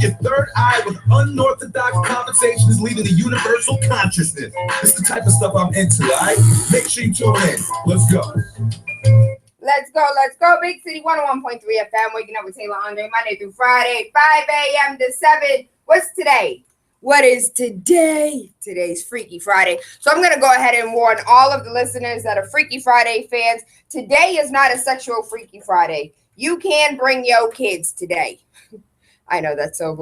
Your third eye with unorthodox conversation is leaving the universal consciousness. It's the type of stuff I'm into, all right? Make sure you tune in. Let's go. Let's go, let's go. Big City 101.3 FM, waking up with Tayla Andre, Monday through Friday, 5 a.m. to 7. What's today? What is today? Today's Freaky Friday. So I'm going to go ahead and warn all of the listeners that are Freaky Friday fans. Today is not a sexual Freaky Friday. You can bring your kids today. I know that's so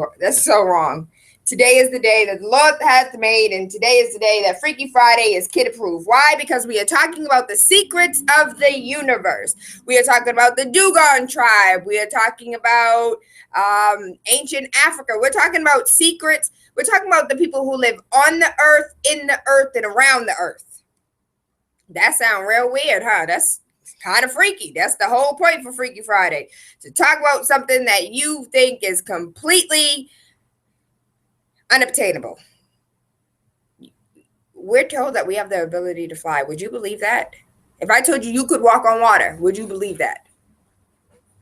wrong. Today is the day that the Lord hath made, and today is the day that Freaky Friday is kid approved. Why? Because we are talking about the secrets of the universe. We are talking about the Dugon tribe. We are talking about ancient Africa. We're talking about secrets. We're talking about the people who live on the earth, in the earth, and around the earth. That sounds real weird, huh? That's kind of freaky. That's the whole point for Freaky Friday, to talk about something that you think is completely unobtainable. We're told that we have the ability to fly. Would you believe that? If I told you you could walk on water, would you believe that?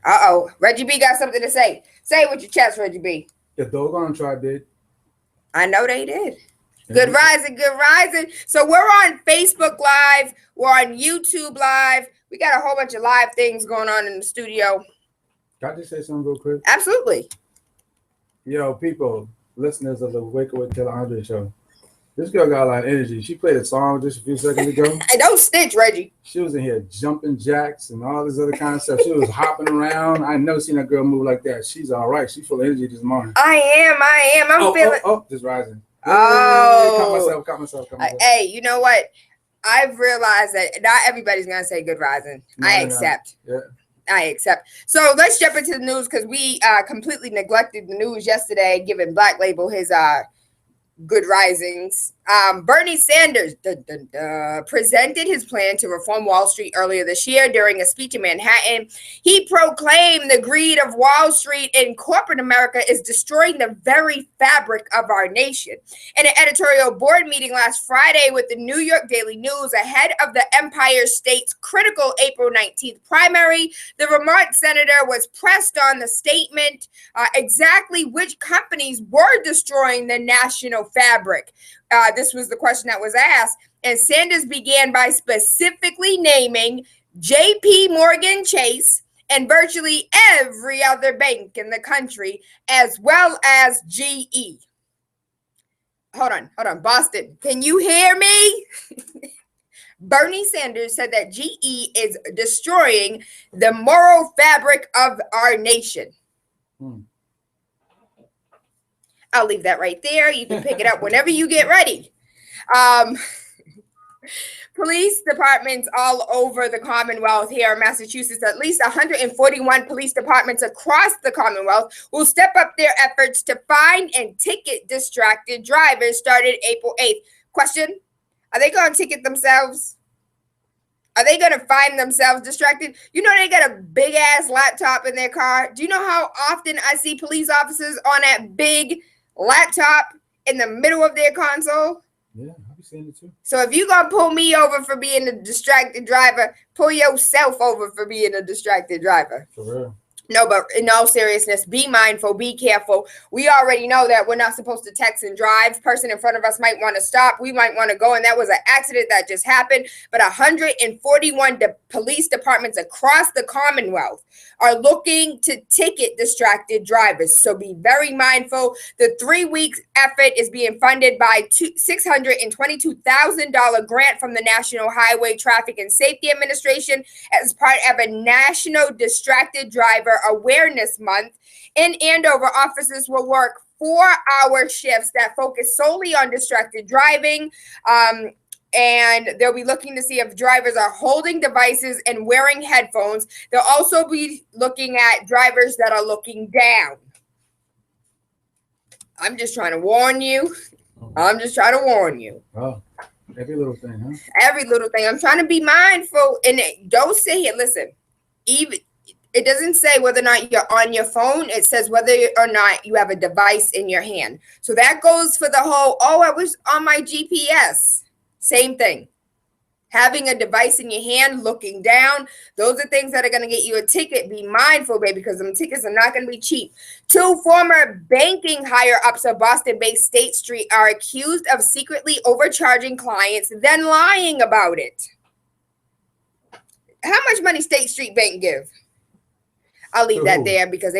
Uh-oh. Reggie B got something to say. Say it with your chest, Reggie B. The Dogon tribe did. I know they did. Good rising, good rising. So we're on Facebook Live. We're on YouTube Live. We got a whole bunch of live things going on in the studio. Can I just say something real quick? Absolutely. Yo, people, listeners of the Wake Up with Tayla Andre show. This girl got a lot of energy. She played a song just a few seconds ago. Hey, don't stitch, Reggie. She was in here jumping jacks and all this other kind of stuff. She was hopping around. I never seen a girl move like that. She's all right. She's full of energy this morning. I am. I'm feeling. Just rising. Oh. Caught myself. Hey, you know what? I've realized that not everybody's going to say good rising. No, I accept. Yeah. I accept. So let's jump into the news, because we completely neglected the news yesterday, giving Black Label his good risings. Bernie Sanders presented his plan to reform Wall Street earlier this year during a speech in Manhattan. He proclaimed the greed of Wall Street and corporate America is destroying the very fabric of our nation. In an editorial board meeting last Friday with the New York Daily News ahead of the Empire State's critical April 19th primary, the Vermont senator was pressed on the statement exactly which companies were destroying the national fabric. This was the question that was asked, and Sanders began by specifically naming J.P. Morgan Chase and virtually every other bank in the country, as well as GE. Hold on, Boston, can you hear me? Bernie Sanders said that GE is destroying the moral fabric of our nation. I'll leave that right there. You can pick it up whenever you get ready. Police departments all over the Commonwealth here in Massachusetts, at least 141 police departments across the Commonwealth, will step up their efforts to find and ticket distracted drivers started April 8th. Question, are they going to ticket themselves? Are they going to find themselves distracted? You know they got a big-ass laptop in their car. Do you know how often I see police officers on that big laptop in the middle of their console? Yeah, I've seen it too. So if you're going to pull me over for being a distracted driver, pull yourself over for being a distracted driver. For real. No, but in all seriousness, be mindful, be careful. We already know that we're not supposed to text and drive. Person in front of us might want to stop. We might want to go, and that was an accident that just happened. But 141 police departments across the Commonwealth are looking to ticket distracted drivers. So be very mindful. The 3-week effort is being funded by $622,000 grant from the National Highway Traffic and Safety Administration as part of a National Distracted Driver Awareness Month. In Andover, officers will work 4-hour shifts that focus solely on distracted driving. And they'll be looking to see if drivers are holding devices and wearing headphones. They'll also be looking at drivers that are looking down. I'm just trying to warn you. Oh, every little thing, huh? Every little thing. I'm trying to be mindful. And don't sit here. Listen, even it doesn't say whether or not you're on your phone. It says whether or not you have a device in your hand. So that goes for the whole, I was on my GPS. Same thing. having a device in your hand, looking down. Those are things that are going to get you a ticket. Be mindful, baby, because them tickets are not going to be cheap. 2 former banking higher-ups of Boston-based State Street are accused of secretly overcharging clients, then lying about it. How much money State Street Bank give? I'll leave that there because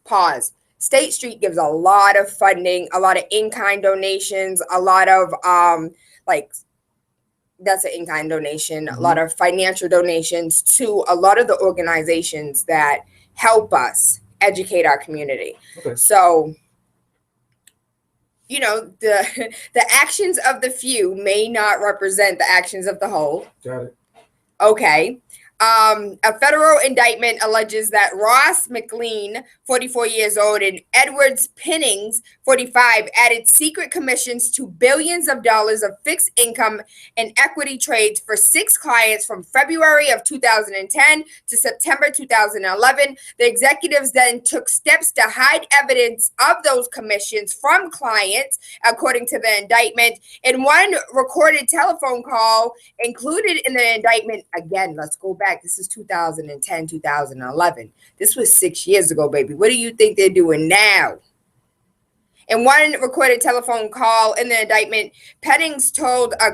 pause. State Street gives a lot of funding, a lot of in-kind donations, a lot of that's an in-kind donation, a lot of financial donations to a lot of the organizations that help us educate our community. Okay. So, the actions of the few may not represent the actions of the whole. Got it. Okay. A federal indictment alleges that Ross McLean, 44 years old, and Edwards Pinnings, 45, added secret commissions to billions of dollars of fixed income and equity trades for 6 clients from February of 2010 to September 2011. The executives then took steps to hide evidence of those commissions from clients, according to the indictment. In one recorded telephone call included in the indictment, again, let's go back. This is 2010, 2011. This was 6 years ago, baby. What do you think they're doing now? In one recorded telephone call in the indictment, Pettings told a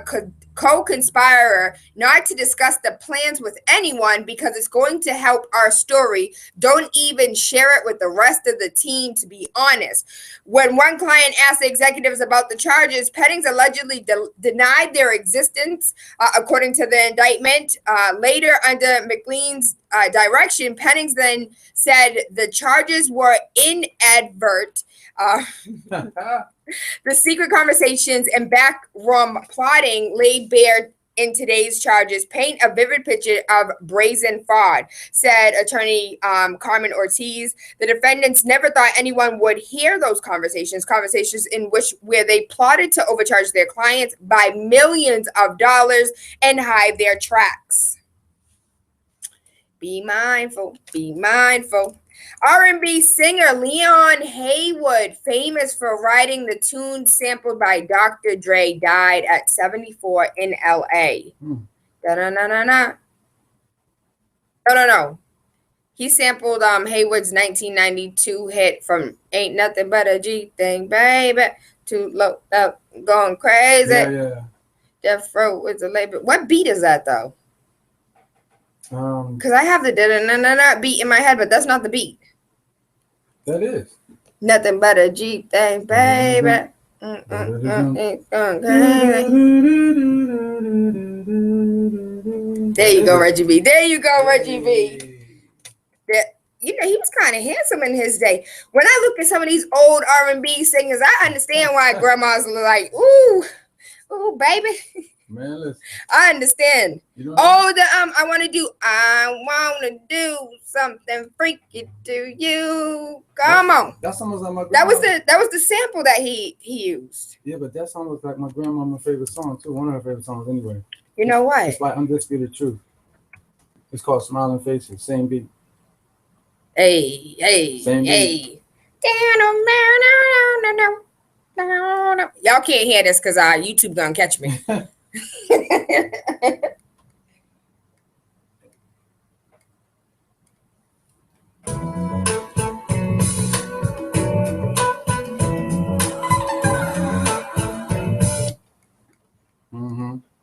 co-conspirator not to discuss the plans with anyone because it's going to help our story. Don't even share it with the rest of the team, to be honest. When one client asked the executives about the charges, Pettings allegedly denied their existence, according to the indictment. Later, under McLean's direction, Pettings then said the charges were inadvertent. The secret conversations and backroom plotting laid bare in today's charges paint a vivid picture of brazen fraud, said attorney Carmen Ortiz. The defendants never thought anyone would hear those conversations where they plotted to overcharge their clients by millions of dollars and hide their tracks. Be mindful, be mindful. R&B singer Leon Haywood, famous for writing the tune sampled by Dr. Dre, died at 74 in L.A. No. He sampled Haywood's 1992 hit from Ain't Nothing But a G Thing, Baby. Too low up, going crazy. Yeah. Death Row with the label. What beat is that, though? Because I have the da-da-na-na-na beat in my head, but that's not the beat. That is. Nothing but a G thing, baby. There you go, Reggie B. There you go, Reggie B. He was kind of handsome in his day. When I look at some of these old R&B singers, I understand why grandmas are like, ooh, baby. Man, listen. I understand. I want to do something freaky to you. Come on. That's almost like my grandma. That was the sample that he used. Yeah, but that song was like my grandmama's favorite song too. One of her favorite songs anyway. You know what? It's like Undisputed Truth. It's called Smiling Faces. Same beat. Hey. Same beat. Y'all can't hear this because YouTube gonna catch me.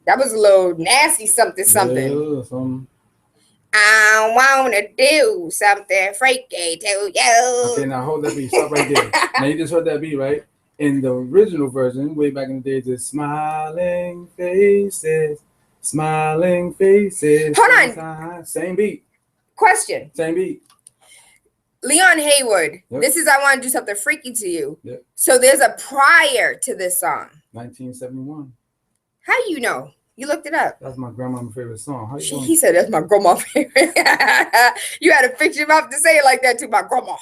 That was a little nasty something. Yeah, I want to do something freaky to you. Okay, now hold that beat. Stop right there. Now you just heard that beat, right? In the original version, way back in the days, it's smiling faces. Hold on. Same beat. Question. Same beat. Leon Haywood. Yep. This is I Want to Do Something Freaky to You. Yep. So there's a prior to this song. 1971. How do you know? You looked it up. That's my grandma's favorite song. He said that's my grandma's favorite. You had to fix your mouth to say it like that to my grandma.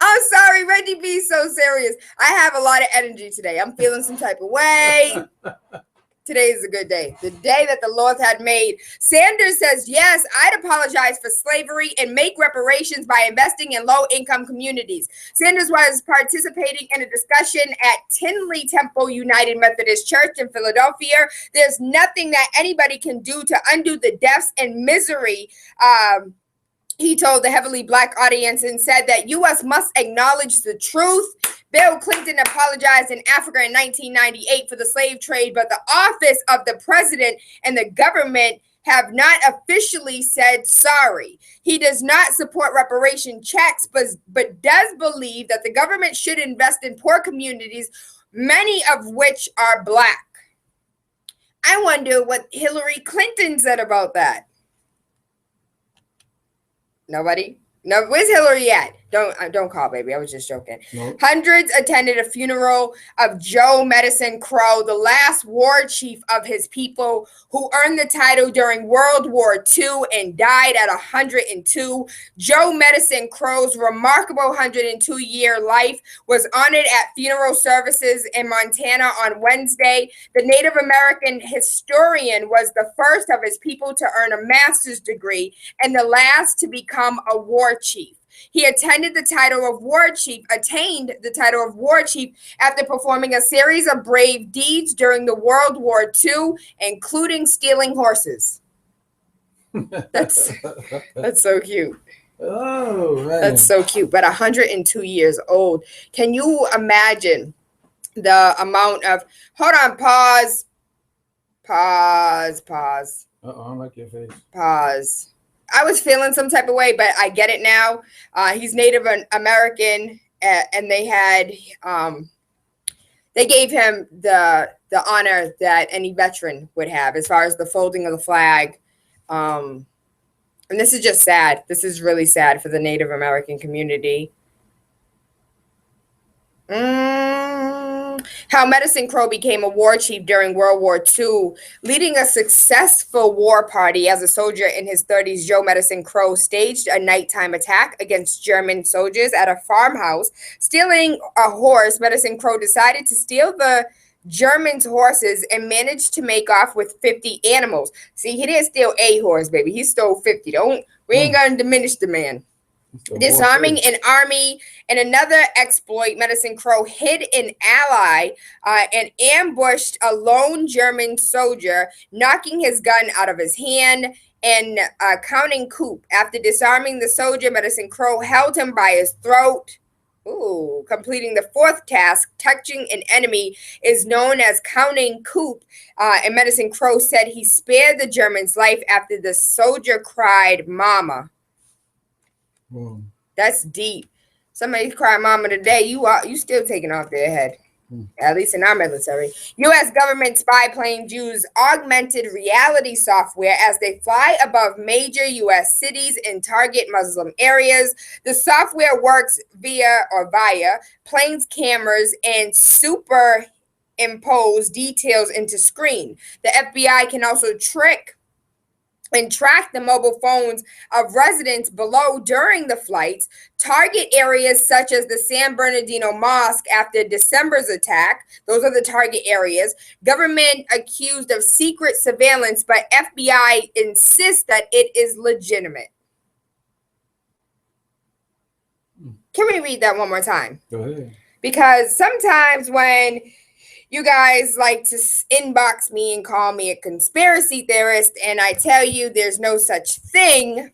I'm sorry, Reggie B. So serious. I have a lot of energy today. I'm feeling some type of way. Today is a good day, the day that the Lord had made. Sanders says, yes, I'd apologize for slavery and make reparations by investing in low-income communities. Sanders was participating in a discussion at Tinley Temple United Methodist Church in Philadelphia. There's nothing that anybody can do to undo the deaths and misery, he told the heavily Black audience, and said that U.S. must acknowledge the truth. Bill Clinton apologized in Africa in 1998 for the slave trade, but the office of the president and the government have not officially said sorry. He does not support reparation checks, but does believe that the government should invest in poor communities, many of which are Black. I wonder what Hillary Clinton said about that. Nobody? No, where's Hillary at? Don't call, baby. I was just joking. Nope. Hundreds attended a funeral of Joe Medicine Crow, the last war chief of his people, who earned the title during World War II and died at 102. Joe Medicine Crow's remarkable 102-year life was honored at funeral services in Montana on Wednesday. The Native American historian was the first of his people to earn a master's degree and the last to become a war chief. He attained the title of war chief after performing a series of brave deeds during the World War II, including stealing horses. That's so cute. Oh, man. That's so cute. But 102 years old. Can you imagine the amount of, hold on, pause. I don't like your face. Pause. I was feeling some type of way, but I get it now. He's Native American, and they had they gave him the honor that any veteran would have as far as the folding of the flag. And this is just sad. This is really sad for the Native American community. How Medicine Crow became a war chief during World War II, leading a successful war party as a soldier in his 30s. Joe Medicine Crow staged a nighttime attack against German soldiers at a farmhouse. Stealing a horse, Medicine Crow decided to steal the Germans' horses and managed to make off with 50 animals. See, he didn't steal a horse, baby. He stole 50. We ain't gonna diminish the man. Disarming an army. In another exploit, Medicine Crow hid an ally and ambushed a lone German soldier, knocking his gun out of his hand and counting coup. After disarming the soldier, Medicine Crow held him by his throat. Completing the fourth task, touching an enemy, is known as counting coup. And Medicine Crow said he spared the German's life after the soldier cried, "Mama." That's deep. Somebody cry mama today, you still taking off their head. At least in our military. U.S. government spy planes use augmented reality software as they fly above major U.S. cities and target Muslim areas. The software works via planes' cameras and superimpose details into screen. The FBI can also track the mobile phones of residents below during the flights, target areas such as the San Bernardino Mosque after December's attack. Those are the target areas. Government accused of secret surveillance, but FBI insists that it is legitimate. Can we read that one more time? Go ahead. Because sometimes when you guys like to inbox me and call me a conspiracy theorist, and I tell you there's no such thing.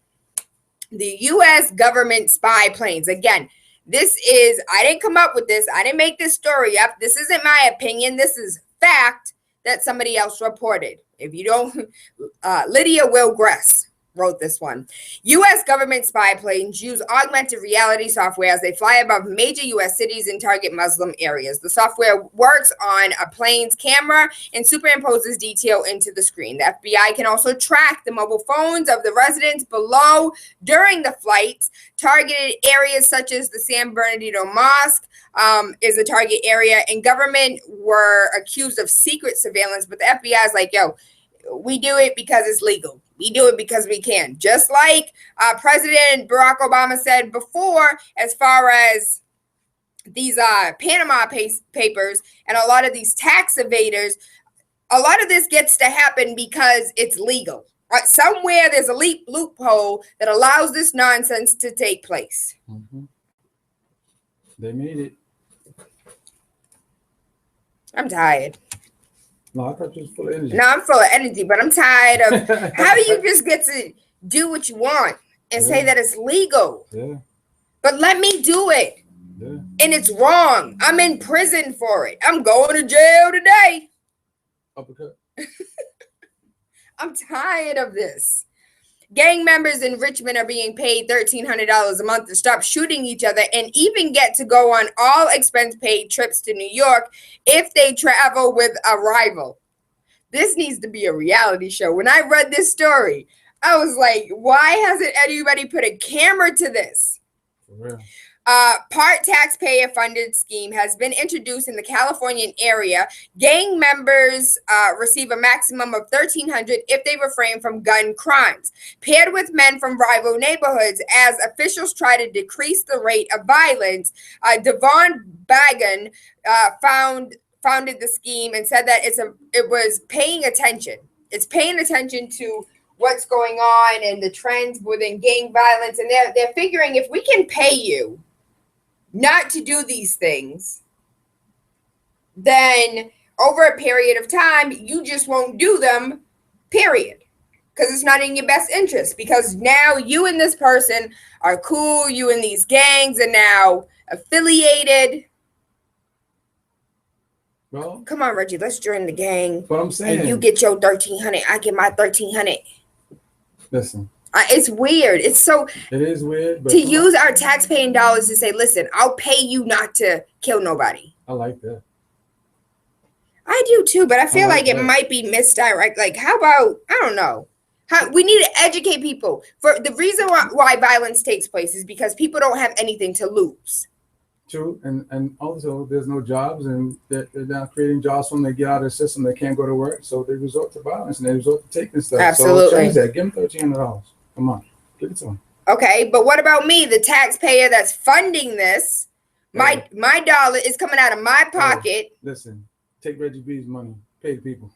The U.S. government spy planes. Again, I didn't come up with this. I didn't make this story up. This isn't my opinion. This is fact that somebody else reported. If you don't, Lydia Wilgress wrote this one. U.S. government spy planes use augmented reality software as they fly above major U.S. cities and target Muslim areas. The software works on a plane's camera and superimposes detail into the screen. The FBI can also track the mobile phones of the residents below during the flights. Targeted areas such as the San Bernardino Mosque is a target area, and government were accused of secret surveillance, but the FBI is like, yo, we do it because it's legal. We do it because we can. Just like President Barack Obama said before, as far as these Panama papers and a lot of these tax evaders, a lot of this gets to happen because it's legal. Right? Somewhere there's a loophole that allows this nonsense to take place. Mm-hmm. They made it. I'm tired. No, I thought you was full of energy. No, I'm full of energy, but I'm tired of how do you just get to do what you want and say that it's legal? Yeah. But let me do it. Yeah. And it's wrong. I'm in prison for it. I'm going to jail today. Uppercut. I'm tired of this. Gang members in Richmond are being paid $1,300 a month to stop shooting each other and even get to go on all expense-paid trips to New York if they travel with a rival. This needs to be a reality show. When I read this story, I was like, why hasn't anybody put a camera to this? For real. Part taxpayer-funded scheme has been introduced in the Californian area. Gang members receive a maximum of $1,300 if they refrain from gun crimes, paired with men from rival neighborhoods as officials try to decrease the rate of violence. Devon Bagan founded the scheme and said that it was paying attention. It's paying attention to what's going on and the trends within gang violence, and they're figuring if we can pay you not to do these things, then over a period of time, you just won't do them, period. Because it's not in your best interest. Because now you and this person are cool. You and these gangs are now affiliated. Well, come on, Reggie, let's join the gang. But I'm saying, and you get your $1,300, I get my $1,300. Listen. It's weird. It is weird. But to use our taxpaying dollars to say, listen, I'll pay you not to kill nobody. I like that. I do too, but I feel like it might be misdirect. Like, how about, I don't know. We need to educate people. For the reason why violence takes place is because people don't have anything to lose. True, and also there's no jobs, and they're not creating jobs when they get out of the system. They can't go to work, so they resort to violence and they resort to taking stuff. Absolutely. So change that. Give them $1,300. Come on, give it to them. Okay, but what about me, the taxpayer that's funding this? My dollar is coming out of my pocket. Hey, listen, take Reggie B's money, pay the people.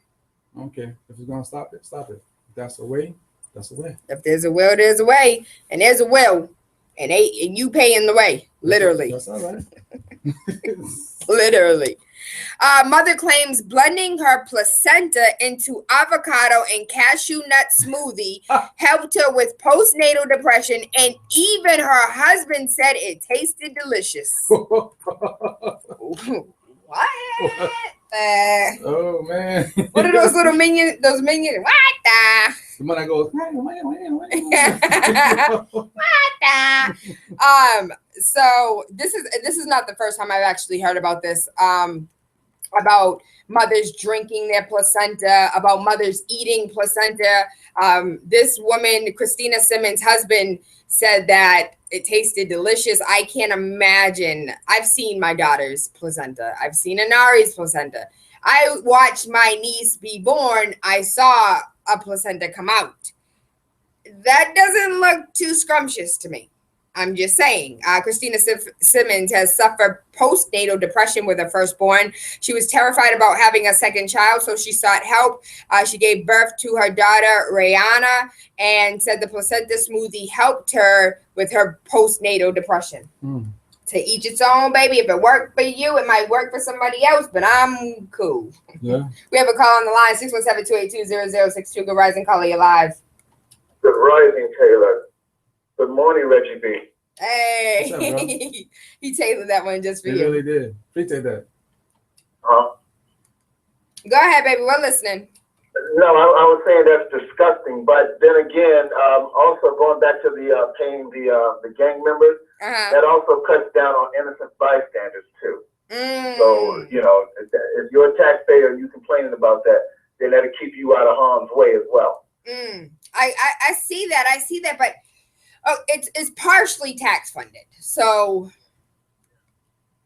I don't care if it's gonna stop it, stop it. If that's a way, that's a way. If there's a will, there's a way, and there's a will, and you pay in the way, literally. That's all right. Literally. Mother claims blending her placenta into avocado and cashew nut smoothie helped her with postnatal depression, and even her husband said it tasted delicious. What? Oh man! What are those little minions? Those minions? What the? The one that goes. What the? So this is not the first time I've actually heard about this. About mothers drinking their placenta, about mothers eating placenta. This woman, Christina Simmons' husband, said that it tasted delicious. I can't imagine. I've seen my daughter's placenta. I've seen Anari's placenta. I watched my niece be born. I saw a placenta come out. That doesn't look too scrumptious to me. I'm just saying. Christina Simmons has suffered postnatal depression with her firstborn. She was terrified about having a second child, so she sought help. She gave birth to her daughter, Rihanna, and said the placenta smoothie helped her with her postnatal depression. To each its own, baby. If it worked for you, it might work for somebody else, but I'm cool. Yeah. We have a call on the line, 617-282-0062. Good rising, caller, you're live. Good rising, Taylor. Good morning, Reggie B. Hey, up, he tailored that one just for you. you. Really did. Appreciate that. Huh? Go ahead, baby. We're listening. No, I was saying that's disgusting. But then again, also going back to the paying the gang members, that also cuts down on innocent bystanders too. So if you're a taxpayer and you're complaining about that, then that'll keep you out of harm's way as well. I see that. I see that, but. Oh, it's partially tax funded, so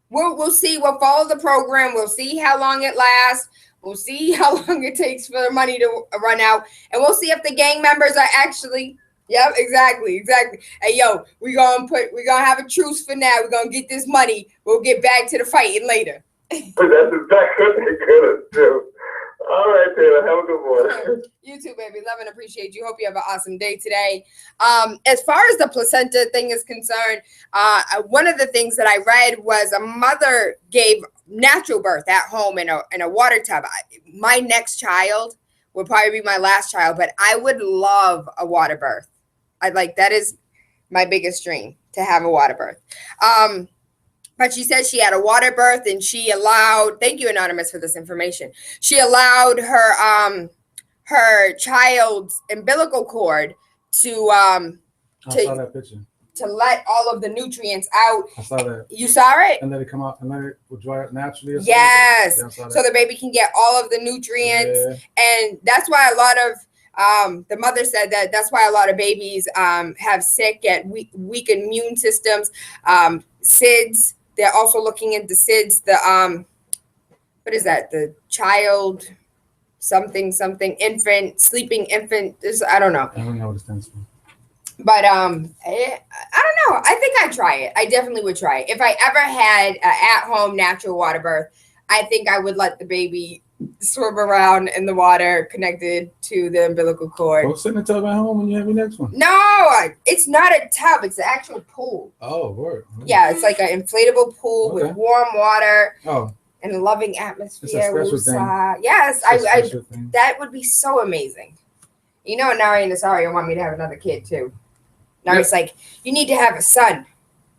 we'll see. We'll follow the program. We'll see how long it lasts. We'll see how long it takes for the money to run out, and we'll see if the gang members are actually. Yep, exactly. Hey, yo, we're gonna have a truce for now. We're gonna get this money. We'll get back to the fighting later. That's exactly what they're gonna do. All right, Taylor. Have a good one. You too, baby. Love and appreciate you. Hope you have an awesome day today. As far as the placenta thing is concerned, one of the things that I read was a mother gave natural birth at home in a water tub. My next child would probably be my last child, but I would love a water birth. That is my biggest dream, to have a water birth. But she said she had a water birth, and she allowed, thank you, Anonymous, for this information. She allowed her child's umbilical cord to I saw that picture. To let all of the nutrients out. I saw that. You saw it? And let it come out and let it dry out naturally. Or yes. Yeah, so the baby can get all of the nutrients. Yeah. And that's why a lot of the mother said that's why a lot of babies have sick and weak immune systems. SIDS. They're also looking into SIDS. The what is that? The child something infant, sleeping infant. I don't know. I don't know what it stands for. But I don't know. I think I'd try it. I definitely would try it. If I ever had an at-home natural water birth, I think I would let the baby swim around in the water connected to the umbilical cord. Go sit in the tub at home when you have your next one. No, it's not a tub. It's an actual pool. Oh, word. Yeah, it's like an inflatable pool with warm water. Oh. And a loving atmosphere. It's a special thing. Yes, that would be so amazing. You know, Nari and Nasario want me to have another kid too. Nari's like, you need to have a son.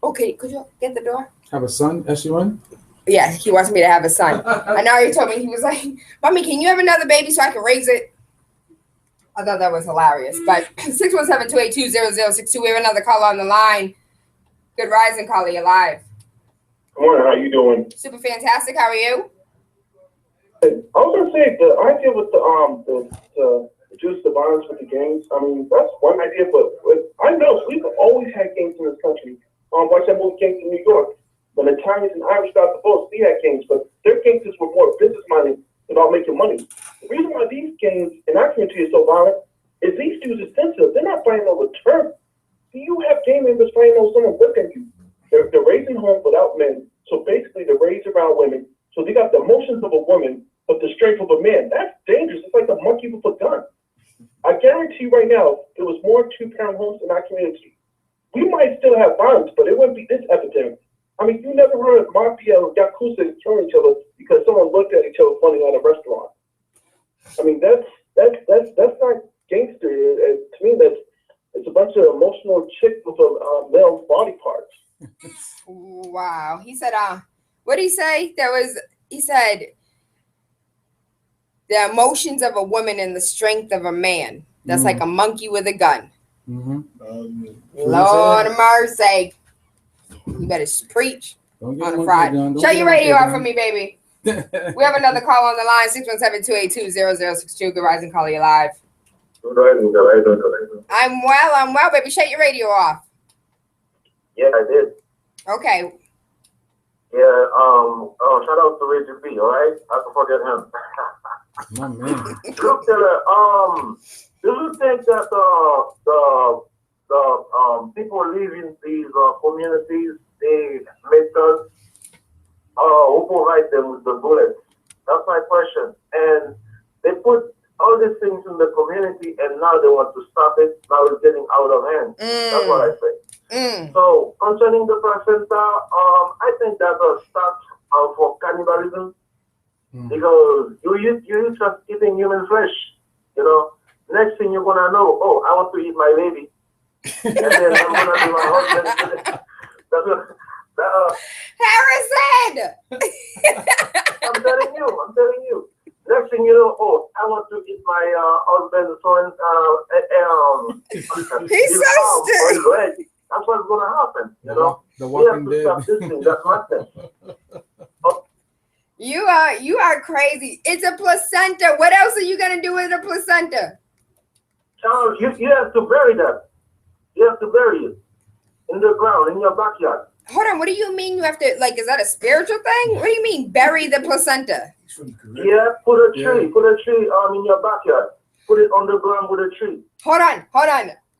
Okay, could you get the door? Have a son, S-U-N? Yeah, he wants me to have a son. And Nari told me, he was like, Mommy, can you have another baby so I can raise it? I thought that was hilarious. But 617-282-0062, we have another caller on the line. Good rising, caller, you're live. Good morning, how you doing? Super fantastic, how are you? I was gonna say the idea with the reduce the violence with the gangs. I mean, that's one idea, but I know we've always had gangs in this country. Watch that movie Gangs in New York. When Italians and Irish got the votes, we had gangs, but their gangsters were more business-minded about making money. The reason why these gangs in our community are so violent is these dudes are sensitive. They're not fighting over turf. Do you have gang members fighting over someone looking at you? They're raising homes without men, so basically they're raised around women. So they got the emotions of a woman, but the strength of a man. That's dangerous. It's like a monkey with a gun. I guarantee you right now, there was more two-parent homes in our community. We might still have violence, but it wouldn't be this epidemic. I mean, you never heard of mafia or yakuza killing each other because someone looked at each other funny at a restaurant. I mean, that's not gangster. To me, it's a bunch of emotional chicks with male body parts. Wow. He said, what did he say? He said, the emotions of a woman and the strength of a man. That's like a monkey with a gun. Mm-hmm. Lord of mercy. You better preach on a Friday. Shut your radio off for me, baby. We have another call on the line, 617-282-0062. Good rising, caller, you live. Good rising. I'm well, baby. Shut your radio off. Yeah, I did. Okay. Yeah, shout out to Reggie B, all right? I can forget him. My man. Look, Taylor, do you think that the people living these communities, they make us who provide them with the bullets? That's my question. And they put all these things in the community, and now they want to stop it. Now it's getting out of hand. That's what I say. So concerning the placenta, I think that's a start for cannibalism. Because you just eating human flesh, you know. Next thing you're gonna know, oh, I want to eat my baby, and then I'm gonna do my husband. Harrison! I'm telling you. Next thing you know, oh, I want to eat my husband's son. He's so stupid. That's what's gonna happen, you know. The Walking Dead. Stop this thing. That's my thing. You are crazy. It's a placenta. What else are you gonna do with a placenta? Charles, you have to bury that. You have to bury it in the ground in your backyard. Hold on. What do you mean you have to, like, is that a spiritual thing? What do you mean bury the placenta? Yeah, put a tree in your backyard. Put it on the ground with a tree. Hold on.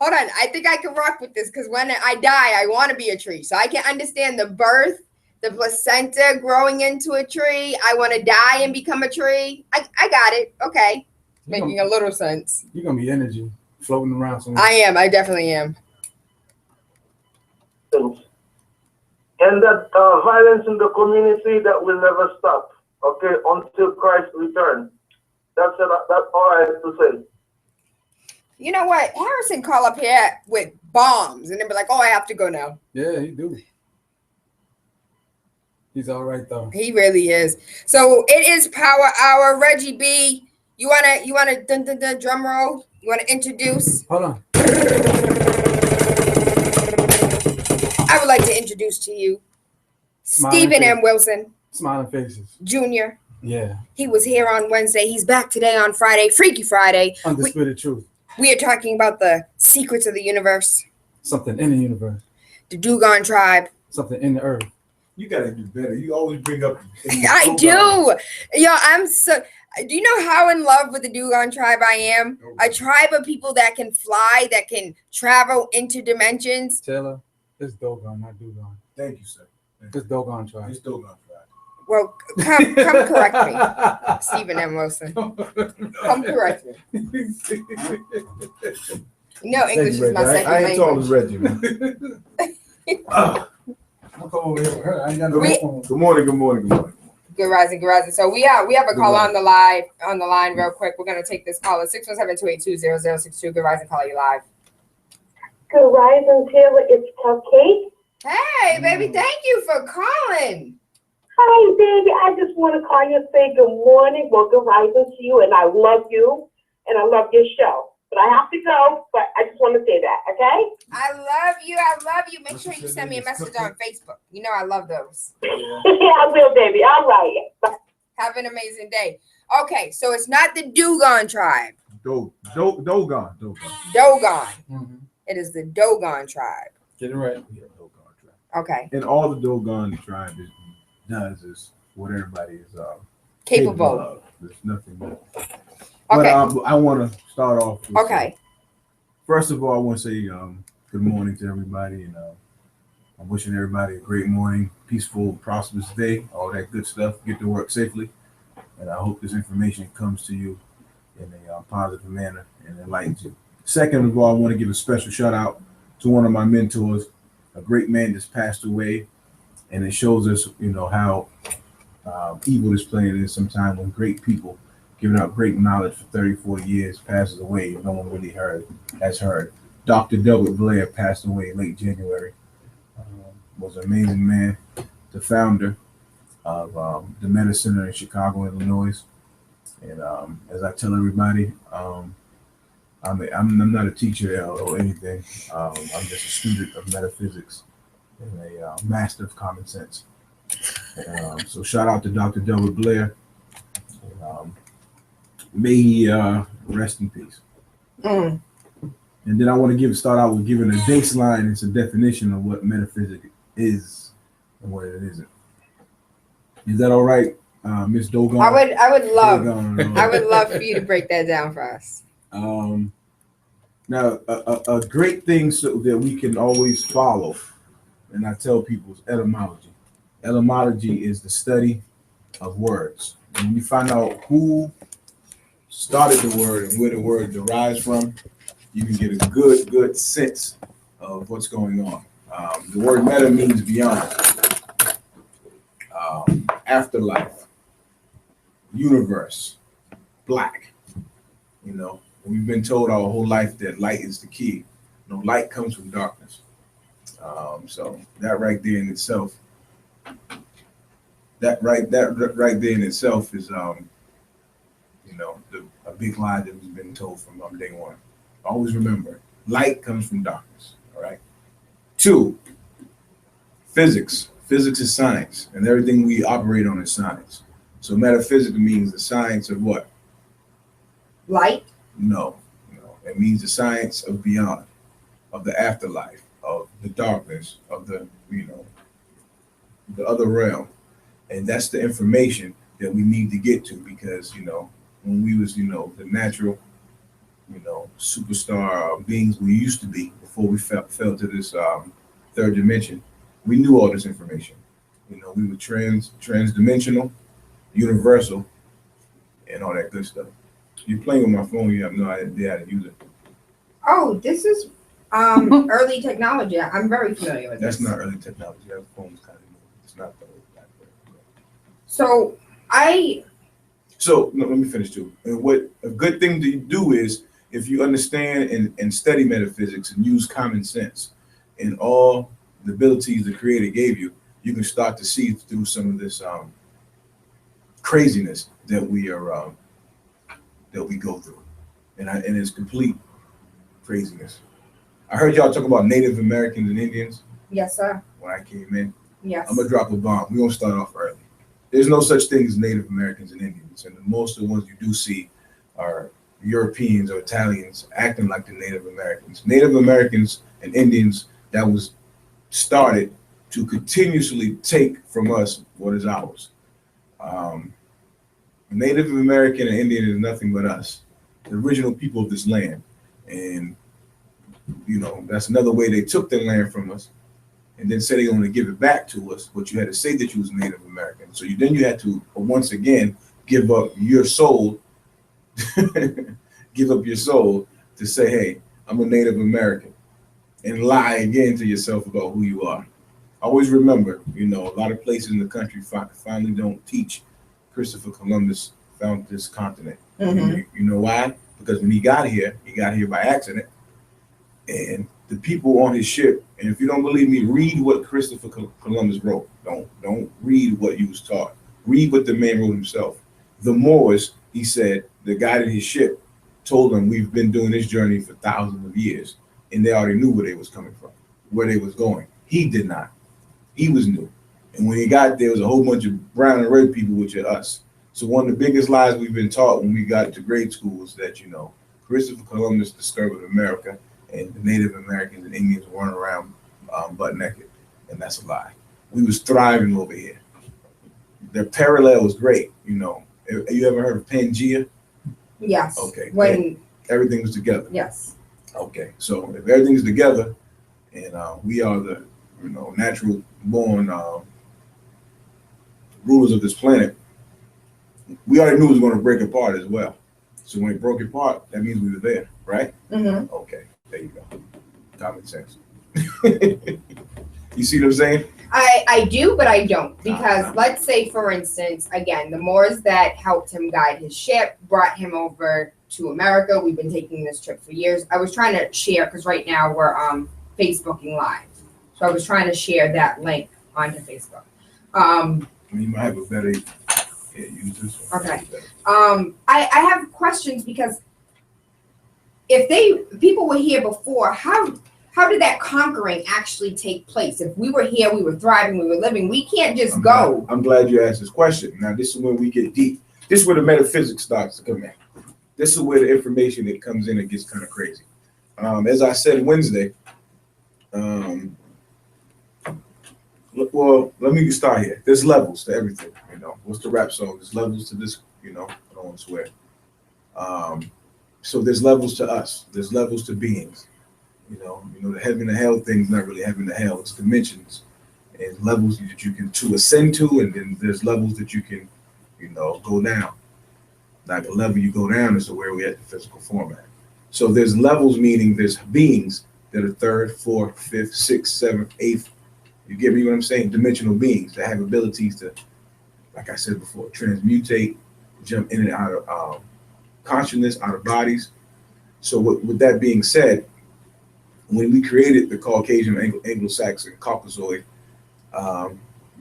I think I can rock with this because when I die, I want to be a tree. So I can understand the birth the placenta growing into a tree. I want to die and become a tree. I got it. Okay. Making a little sense. You're going to be energy floating around somewhere. I am. I definitely am. And that violence in the community that will never stop, okay, until Christ returns. That's it. That's all I have to say. You know what? Harrison call up here with bombs and then be like, oh, I have to go now. Yeah, he do. He's all right though. He really is. So it is Power Hour. Reggie B, you wanna dun drum roll? You wanna introduce? Hold on. I would like to introduce to you Stephen M. Wilson. Smiling faces. Jr. Yeah. He was here on Wednesday. He's back today on Friday. Freaky Friday. Undisputed truth. We are talking about the secrets of the universe. Something in the universe. The Dugon tribe. Something in the earth. You gotta do better. You always bring up. I do. Yo, I'm so. Do you know how in love with the Dugon tribe I am? A tribe of people that can fly, that can travel into dimensions. Tayla, it's Dogon, not Dugon. Thank you, sir. It's Dogon tribe. It's Dogon tribe. Well, come correct me, Stephen M. Wilson. Come correct me. No, English is my second I ain't tall language. as Reggie, man. I'll come over here with her. I ain't got no phone. Good morning. Good rising. So we have a call on the line real quick. We're gonna take this call at 617-282-0062. Good rising, call you live. Good rising, Taylor. It's Cupcake. Hey, baby, thank you for calling. Hi, baby. I just want to call you and say good morning. Well, good rising to you, and I love you, and I love your show. But I have to go, but I just want to say that, okay? I love you. Make sure you send me a message on Facebook. You know I love those. Yeah, I will, baby. All right. Bye. Have an amazing day. Okay, so it's not the Dugon tribe. Dogon. Dogon. Mm-hmm. It is the Dogon tribe. Get it right. Yeah, Dogon tribe. Okay. And all the Dogon tribe does is what everybody is Capable of. There's nothing more. Okay. But I want to start off with, Okay. First of all, I want to say good morning to everybody, and I'm wishing everybody a great morning, peaceful, prosperous day, all that good stuff. Get to work safely, and I hope this information comes to you in a positive manner and enlightens you. Second of all, I want to give a special shout out to one of my mentors, a great man that's passed away, and it shows us, how evil this planet is sometimes when great people giving out great knowledge for 30, 40 years passes away. No one really has heard. Dr. Delbert Blair passed away late January. Was an amazing man, the founder of the Meta Center in Chicago, Illinois. And as I tell everybody, I'm not a teacher or anything. I'm just a student of metaphysics and a master of common sense. So shout out to Dr. Delbert Blair. May he rest in peace. And then I want to start out with giving a baseline. It's a definition of what metaphysics is and what it isn't. Is that all right, Miss Dogon? I would love for you to break that down for us. Now, a great thing that we can always follow, and I tell people, is etymology. Etymology is the study of words. When you find out who started the word and where the word derives from, you can get a good sense of what's going on. The word meta means beyond, afterlife, universe, black. We've been told our whole life that light is the key. Light comes from darkness. So that right there in itself, is a big lie that we've been told from day one. Always remember, light comes from darkness. All right. 2, physics. Physics is science, and everything we operate on is science. So metaphysics means the science of what? Light? No. It means the science of beyond, of the afterlife, of the darkness, of the other realm. And that's the information that we need to get to, because when we was the natural superstar beings we used to be before we fell to this third dimension, we knew all this information. You know, we were transdimensional, universal, and all that good stuff. You're playing with my phone. You have no idea how to use it. Oh, this is early technology. I'm very familiar with That's this. not early technology. That phone's kind of new. It's not the old BlackBerry. So no, let me finish too. And what a good thing to do is if you understand and study metaphysics and use common sense and all the abilities the Creator gave you, you can start to see through some of this craziness that we are that we go through, and it's complete craziness. I heard y'all talk about Native Americans and Indians. Yes, sir. When I came in, Yes. I'm gonna drop a bomb. We're gonna start off early. There's no such thing as Native Americans and Indians, and most of the ones you do see are Europeans or Italians acting like the Native Americans. Native Americans and Indians, that was started to continuously take from us what is ours. Native American and Indian is nothing but us, the original people of this land. And, you know, that's another way they took the land from us and then said they want to give it back to us, but you had to say that you was Native American. So you had to, once again, give up your soul, give up your soul to say, hey, I'm a Native American, and lie again to yourself about who you are. Always remember, you know, a lot of places in the country finally don't teach Christopher Columbus found this continent. Mm-hmm. You know why? Because when he got here by accident, and the people on his ship, and if you don't believe me, read what Christopher Columbus wrote. Don't read what you was taught. Read what the man wrote himself. The Moors, he said, the guy in his ship told them, we've been doing this journey for thousands of years, and they already knew where they was coming from, where they was going. He did not. He was new. And when he got there was a whole bunch of brown and red people, which are us. So one of the biggest lies we've been taught when we got to grade school was that, you know, Christopher Columbus discovered America and the Native Americans and Indians running around butt naked. And that's a lie. We was thriving over here. The parallel was great, you know. Have you ever heard of Pangea? Yes. Okay. When everything was together. yes. Okay. So if everything's together and we are the, you know, natural born rulers of this planet, we already knew it was going to break apart as well. So when it broke apart, that means we were there, right? Mm-hmm. Okay, there you go. Common sense. You see what I'm saying? I do, but I don't. Because let's say, for instance, again, the Moors that helped him guide his ship brought him over to America. We've been taking this trip for years. I was trying to share, because right now we're Facebooking Live. So I was trying to share that link onto Facebook. You might have a better use this one. Okay. I have questions because if people were here before, how did that conquering actually take place? If we were here, we were thriving, we were living, we can't just go. I'm glad you asked this question. Now, this is when we get deep. This is where the metaphysics starts to come in. This is where the information that comes in and gets kind of crazy. As I said Wednesday, well, let me start here. There's levels to everything, you know. What's the rap song? There's levels to this, you know. I don't want to swear. So there's levels to us. There's levels to beings. You know, the heaven and hell thing's not really heaven and hell. It's dimensions and levels that you can to ascend to, and then there's levels that you can, you know, go down. Like the level you go down is where we're at the physical format. So there's levels, meaning there's beings that are third, fourth, fifth, sixth, seventh, eighth. You get me what I'm saying? Dimensional beings that have abilities to, like I said before, transmutate, jump in and out of consciousness, out of bodies. So with that being said, when we created the Caucasian, Anglo-Saxon, Caucasoid,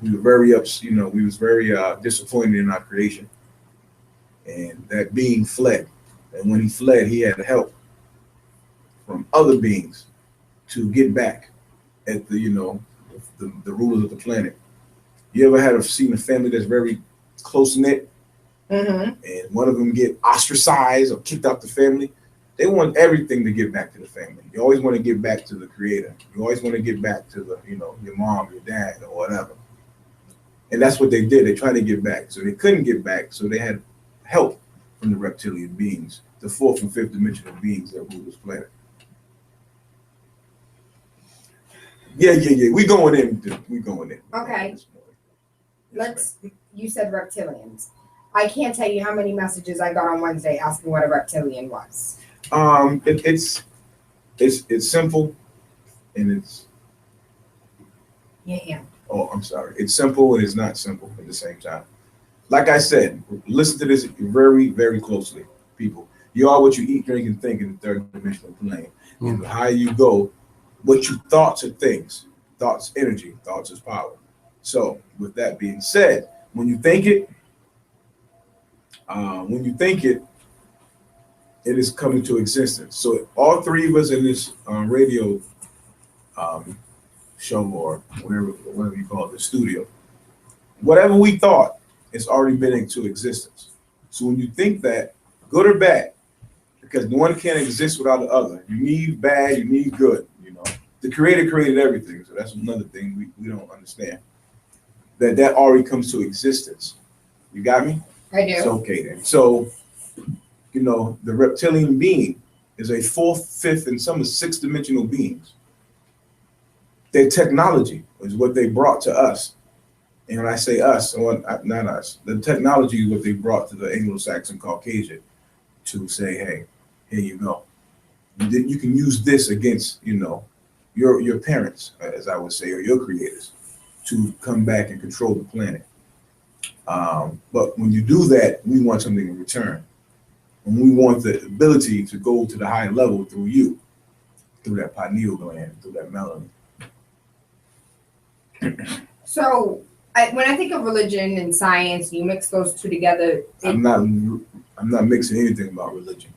we were very we was very disappointed in our creation. And that being fled. And when he fled, he had help from other beings to get back at the, you know, the rulers of the planet. You ever seen a family that's very close-knit, and one of them get ostracized or kicked out the family? They want everything to get back to the family. You always want to get back to the creator. You always want to get back to the, you know, your mom, your dad, or whatever. And that's what they did. They tried to get back. So they couldn't get back. So they had help from the reptilian beings, the fourth and fifth dimensional beings that rule this planet. Yeah. We going in. Okay. You said reptilians. I can't tell you how many messages I got on Wednesday asking what a reptilian was. It's simple, and it's. Yeah. Oh, I'm sorry. It's simple and it's not simple at the same time. Like I said, listen to this very, very closely, people. You are what you eat, drink, and think in the third dimensional plane. And the higher you go, what you thoughts are things. Thoughts, energy. Thoughts is power. So, with that being said, when you think it, it is coming to existence. So, all three of us in this radio show, or whatever you call it, the studio, whatever we thought, it's already been into existence. So when you think that, good or bad, because one can't exist without the other. You need bad, you need good. The Creator created everything, so that's another thing we don't understand. That already comes to existence. You got me? I do. So, okay then. So, the reptilian being is a fourth, fifth, and some are sixth dimensional beings. Their technology is what they brought to us. And when I say us, or not us, the technology is what they brought to the Anglo-Saxon Caucasian to say, hey, here you go. You can use this against, your parents, as I would say, or your creators, to come back and control the planet. But when you do that, we want something in return. And we want the ability to go to the higher level through you, through that pineal gland, through that melanin. So when I think of religion and science, you mix those two together. I'm not mixing anything about religion.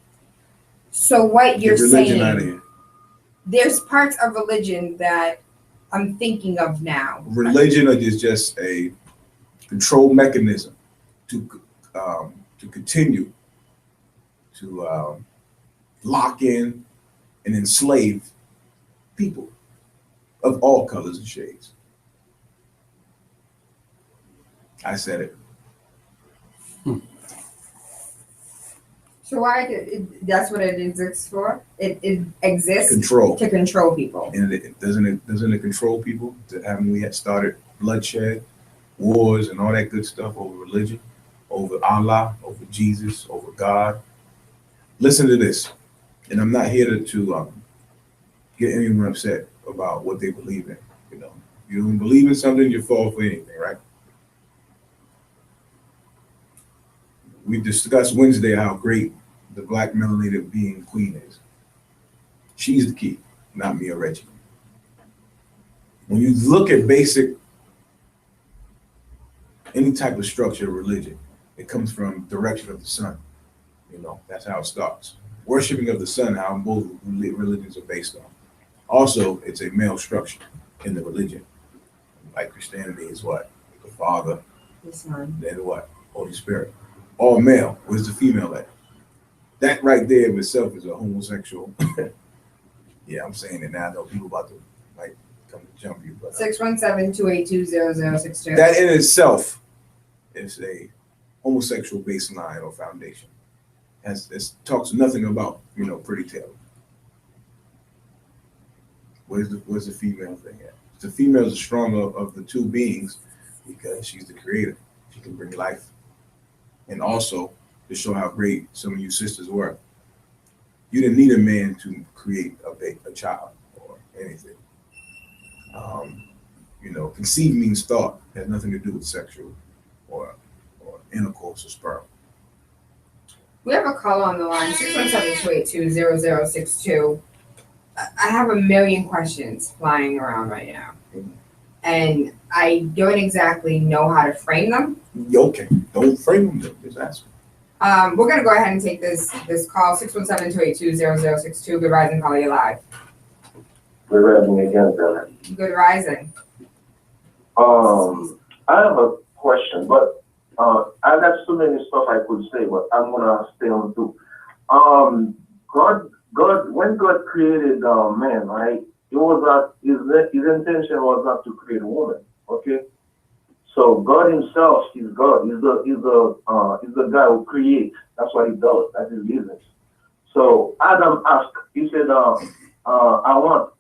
So what you're religion out of saying, here. There's parts of religion that I'm thinking of now. Religion is just a control mechanism to continue to lock in and enslave people of all colors and shades. I said it. So that's what it exists for? It exists Control. To control people. And doesn't it control people? Haven't we had started bloodshed, wars, and all that good stuff over religion, over Allah, over Jesus, over God? Listen to this, and I'm not here to get anyone upset about what they believe in. You don't believe in something, you fall for anything, right? We discussed Wednesday how great the black melanated being queen is. She's the key, not me or Reggie. When you look at any type of structure of religion, it comes from direction of the sun. That's how it starts. Worshipping of the sun, how both religions are based on. Also, it's a male structure in the religion. Like Christianity is what? The Father, The Son. Then what? Holy Spirit. All male. Where's the female at? That right there of itself is a homosexual. Yeah, I'm saying it now. I know people about to come to jump you. But 617-282-0062. that in itself is a homosexual baseline or foundation. It talks nothing about pretty Tayla. Where's the female thing at? The female is the stronger of the two beings because she's the creator. She can bring life. And also to show how great some of you sisters were. You didn't need a man to create a child or anything. Conceive means thought. It has nothing to do with sexual or intercourse or sperm. We have a call on the line, 617-282-0062. I have a million questions flying around right now. And I don't exactly know how to frame them. Okay, don't frame them, just ask them. We're going to go ahead and take this call, 617-282-0062. Good rising, call you live. Good rising again, brother. Good rising. I have a question, but I got so many stuff I could say, but I'm gonna stay on two. God, when God created man, right? It was not his intention was not to create a woman. Okay, so God Himself is God. He's the guy who creates. That's what He does. That's His business. So Adam asked. He said, "I want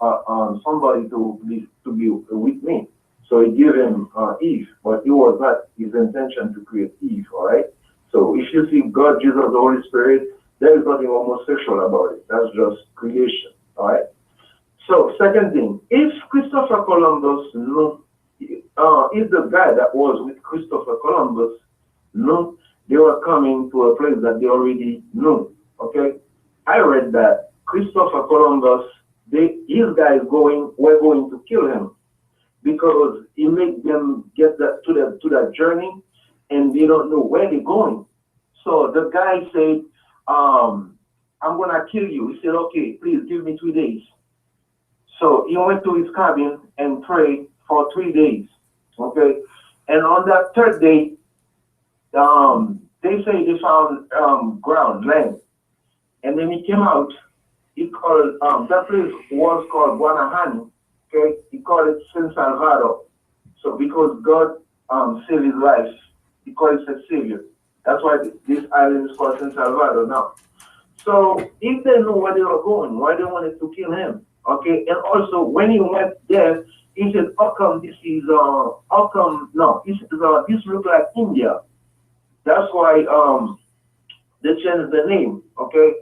somebody to be with me." So he gave him Eve, but it was not his intention to create Eve, all right? So if you see God, Jesus, the Holy Spirit, there is nothing homosexual about it. That's just creation, all right? So second thing, if Christopher Columbus knew, if the guy that was with Christopher Columbus knew they were coming to a place that they already knew, okay? I read that Christopher Columbus, his guys were going to kill him because he made them get to that journey and they don't know where they're going. So the guy said, I'm gonna kill you. He said, okay, please give me 3 days. So he went to his cabin and prayed for 3 days. Okay. And on that third day, they say they found land. And then he came out. He called that place was called Guanahani. Okay, he called it San Salvador. So because God saved his life, he called it a savior. That's why this island is called San Salvador now. So if they knew where they were going, why they wanted to kill him? Okay, and also when he went there, he said, "How come this is how come no? This look like India." That's why they changed the name. Okay,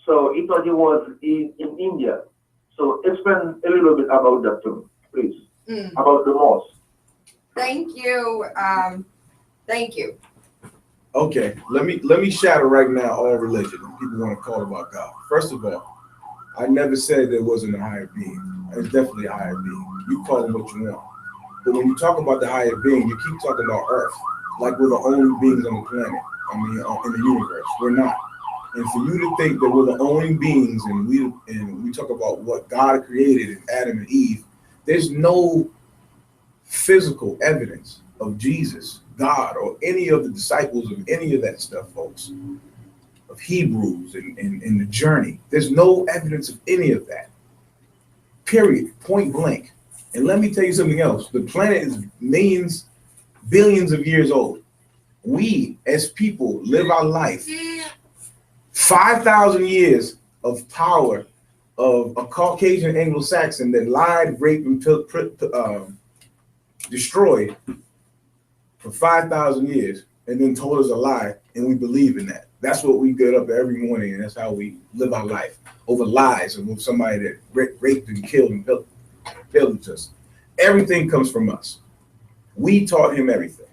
so he thought it was in India. So explain a little bit about that too, please. About the mosque. Thank you. Thank you. Okay, let me shatter right now all religion. People want to call about God. First of all, I never said there wasn't a higher being. There's definitely a higher being. You call him what you want. But when you talk about the higher being, you keep talking about Earth, like we're the only beings on the planet. I mean, in the universe, we're not. And for you to think that we're the only beings, and we talk about what God created in Adam and Eve, there's no physical evidence of Jesus, God, or any of the disciples of any of that stuff, folks, of Hebrews and the journey. There's no evidence of any of that. Period. Point blank. And let me tell you something else. The planet is millions, billions of years old. We, as people, live our life 5,000 years of power of a Caucasian Anglo-Saxon that lied, raped, and destroyed for 5,000 years and then told us a lie, and we believe in that. That's what we get up every morning, and that's how we live our life, over lies and with somebody that raped and killed and pillaged us. Everything comes from us. We taught him everything.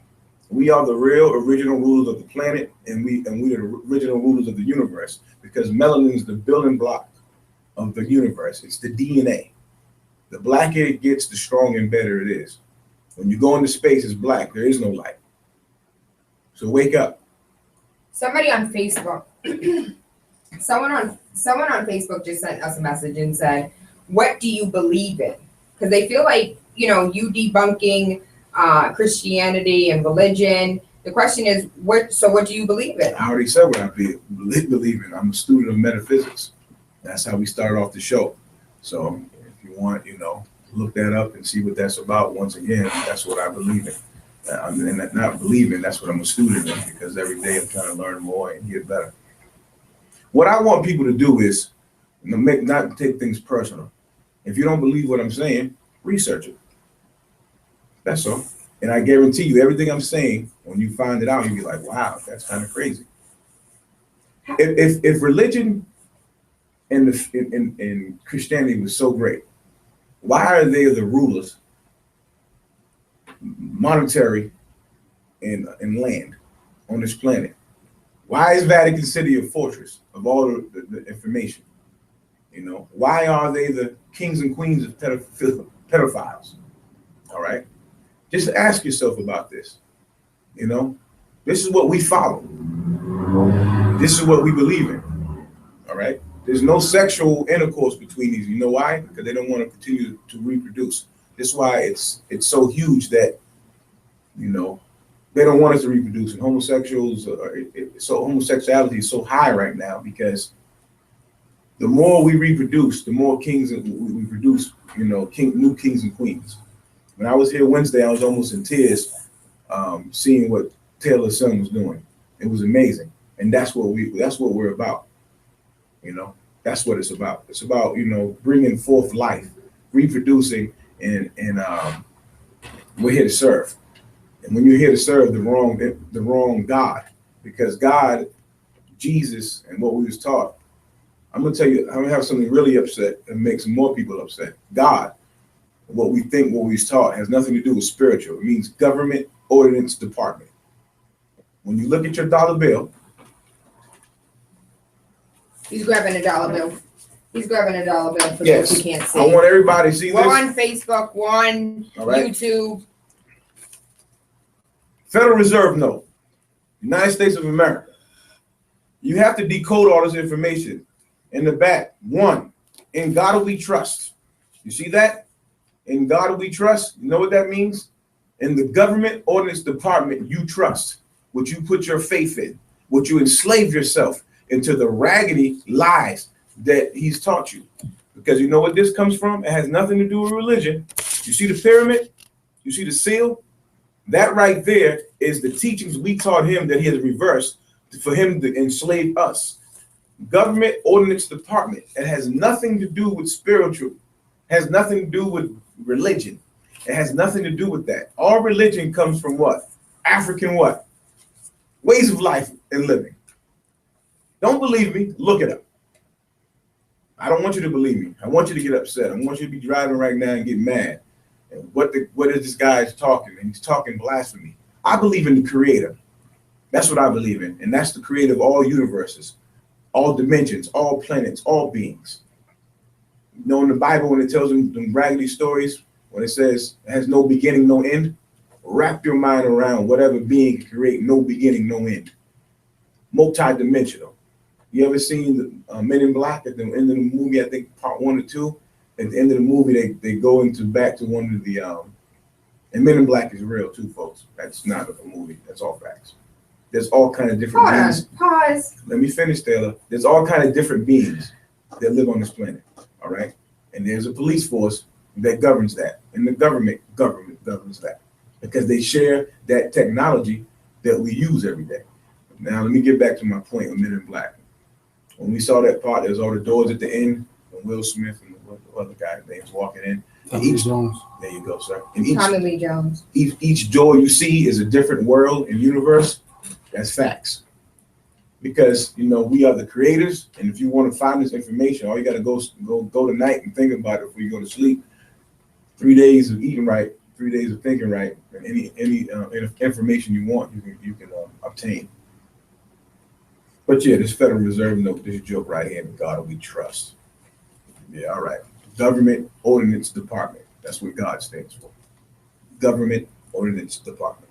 We are the real original rulers of the planet, and we are the original rulers of the universe, because melanin is the building block of the universe. It's the DNA. The blacker it gets, the stronger and better it is. When you go into space, it's black. There is no light. So wake up. Somebody on Facebook, someone on Facebook just sent us a message and said, "What do you believe in?" Because they feel like, you debunking Christianity and religion. The question is, what do you believe in? I already said what I believe in. I'm a student of metaphysics. That's how we started off the show. So if you want, look that up and see what that's about. Once again, that's what I believe in. And not believing, that's what I'm a student in, because every day I'm trying to learn more and get better. What I want people to do is not take things personal. If you don't believe what I'm saying, research it. That's all. And I guarantee you, everything I'm saying, when you find it out, you'll be like, wow, that's kind of crazy. If religion and Christianity was so great, why are they the rulers, monetary and land on this planet? Why is Vatican City a fortress of all the information? Why are they the kings and queens of pedophiles? All right. Just ask yourself about this. This is what we follow. This is what we believe in. All right. There's no sexual intercourse between these. You know why? Because they don't want to continue to reproduce. This is why it's so huge that, they don't want us to reproduce. And homosexuality is so high right now, because the more we reproduce, the more kings we produce, new kings and queens. When I was here Wednesday, I was almost in tears seeing what Tayla's son was doing. It was amazing. And that's what we're about. That's what it's about. It's about, bringing forth life, reproducing and We're here to serve. And when you're here to serve the wrong God, because God, Jesus, and what we was taught, I'm gonna tell you, I'm gonna have something really upset and makes more people upset. God, what we think, what we was taught, has nothing to do with spiritual. It means government ordinance department. When you look at your dollar bill, he's grabbing a dollar bill. He's grabbing a dollar bill for yes, those who can't see. I want everybody to see we're this. On Facebook, we're on YouTube. Federal Reserve note, United States of America. You have to decode all this information. In the back, 1, in God do we trust. You see that? In God do we trust. You know what that means? In the government ordinance department, you trust, what you put your faith in, what you enslave yourself into the raggedy lies that he's taught you. Because you know what this comes from? It has nothing to do with religion. You see the pyramid? You see the seal? That right there is the teachings we taught him that he has reversed for him to enslave us. Government ordinance department. It has nothing to do with spiritual. Has nothing to do with religion. It has nothing to do with that. All religion comes from what? African what? Ways of life and living. Don't believe me? Look it up. I don't want you to believe me. I want you to get upset. I want you to be driving right now and get mad. And what is this guy talking? And he's talking blasphemy. I believe in the creator. That's what I believe in. And that's the creator of all universes, all dimensions, all planets, all beings. You know, in the Bible, when it tells them raggedy stories, when it says it has no beginning, no end, wrap your mind around whatever being can create no beginning, no end. Multi-dimensional. You ever seen the Men in Black at the end of the movie? I think part 1 or 2. At the end of the movie, they go back to one of the and Men in Black is real too, folks. That's not a movie. That's all facts. There's all kind of different beings. Pause. Let me finish, Tayla. There's all kind of different beings that live on this planet. All right, and there's a police force that governs that, and the government governs that because they share that technology that we use every day. Now, let me get back to my point on Men in Black. When we saw that part, there's all the doors at the end, and Will Smith and the other guy's name's walking in. Each Jones. There you go, sir. And Tommy Lee Jones. Each door you see is a different world and universe. That's facts. Because you know we are the creators, and if you want to find this information, all you got to go tonight and think about it before you go to sleep. 3 days of eating right, 3 days of thinking right, and any information you want, you can obtain. But yeah, this Federal Reserve note, this joke right here, in God we trust. Yeah, all right. Government Ordinance Department. That's what God stands for. Government Ordinance Department.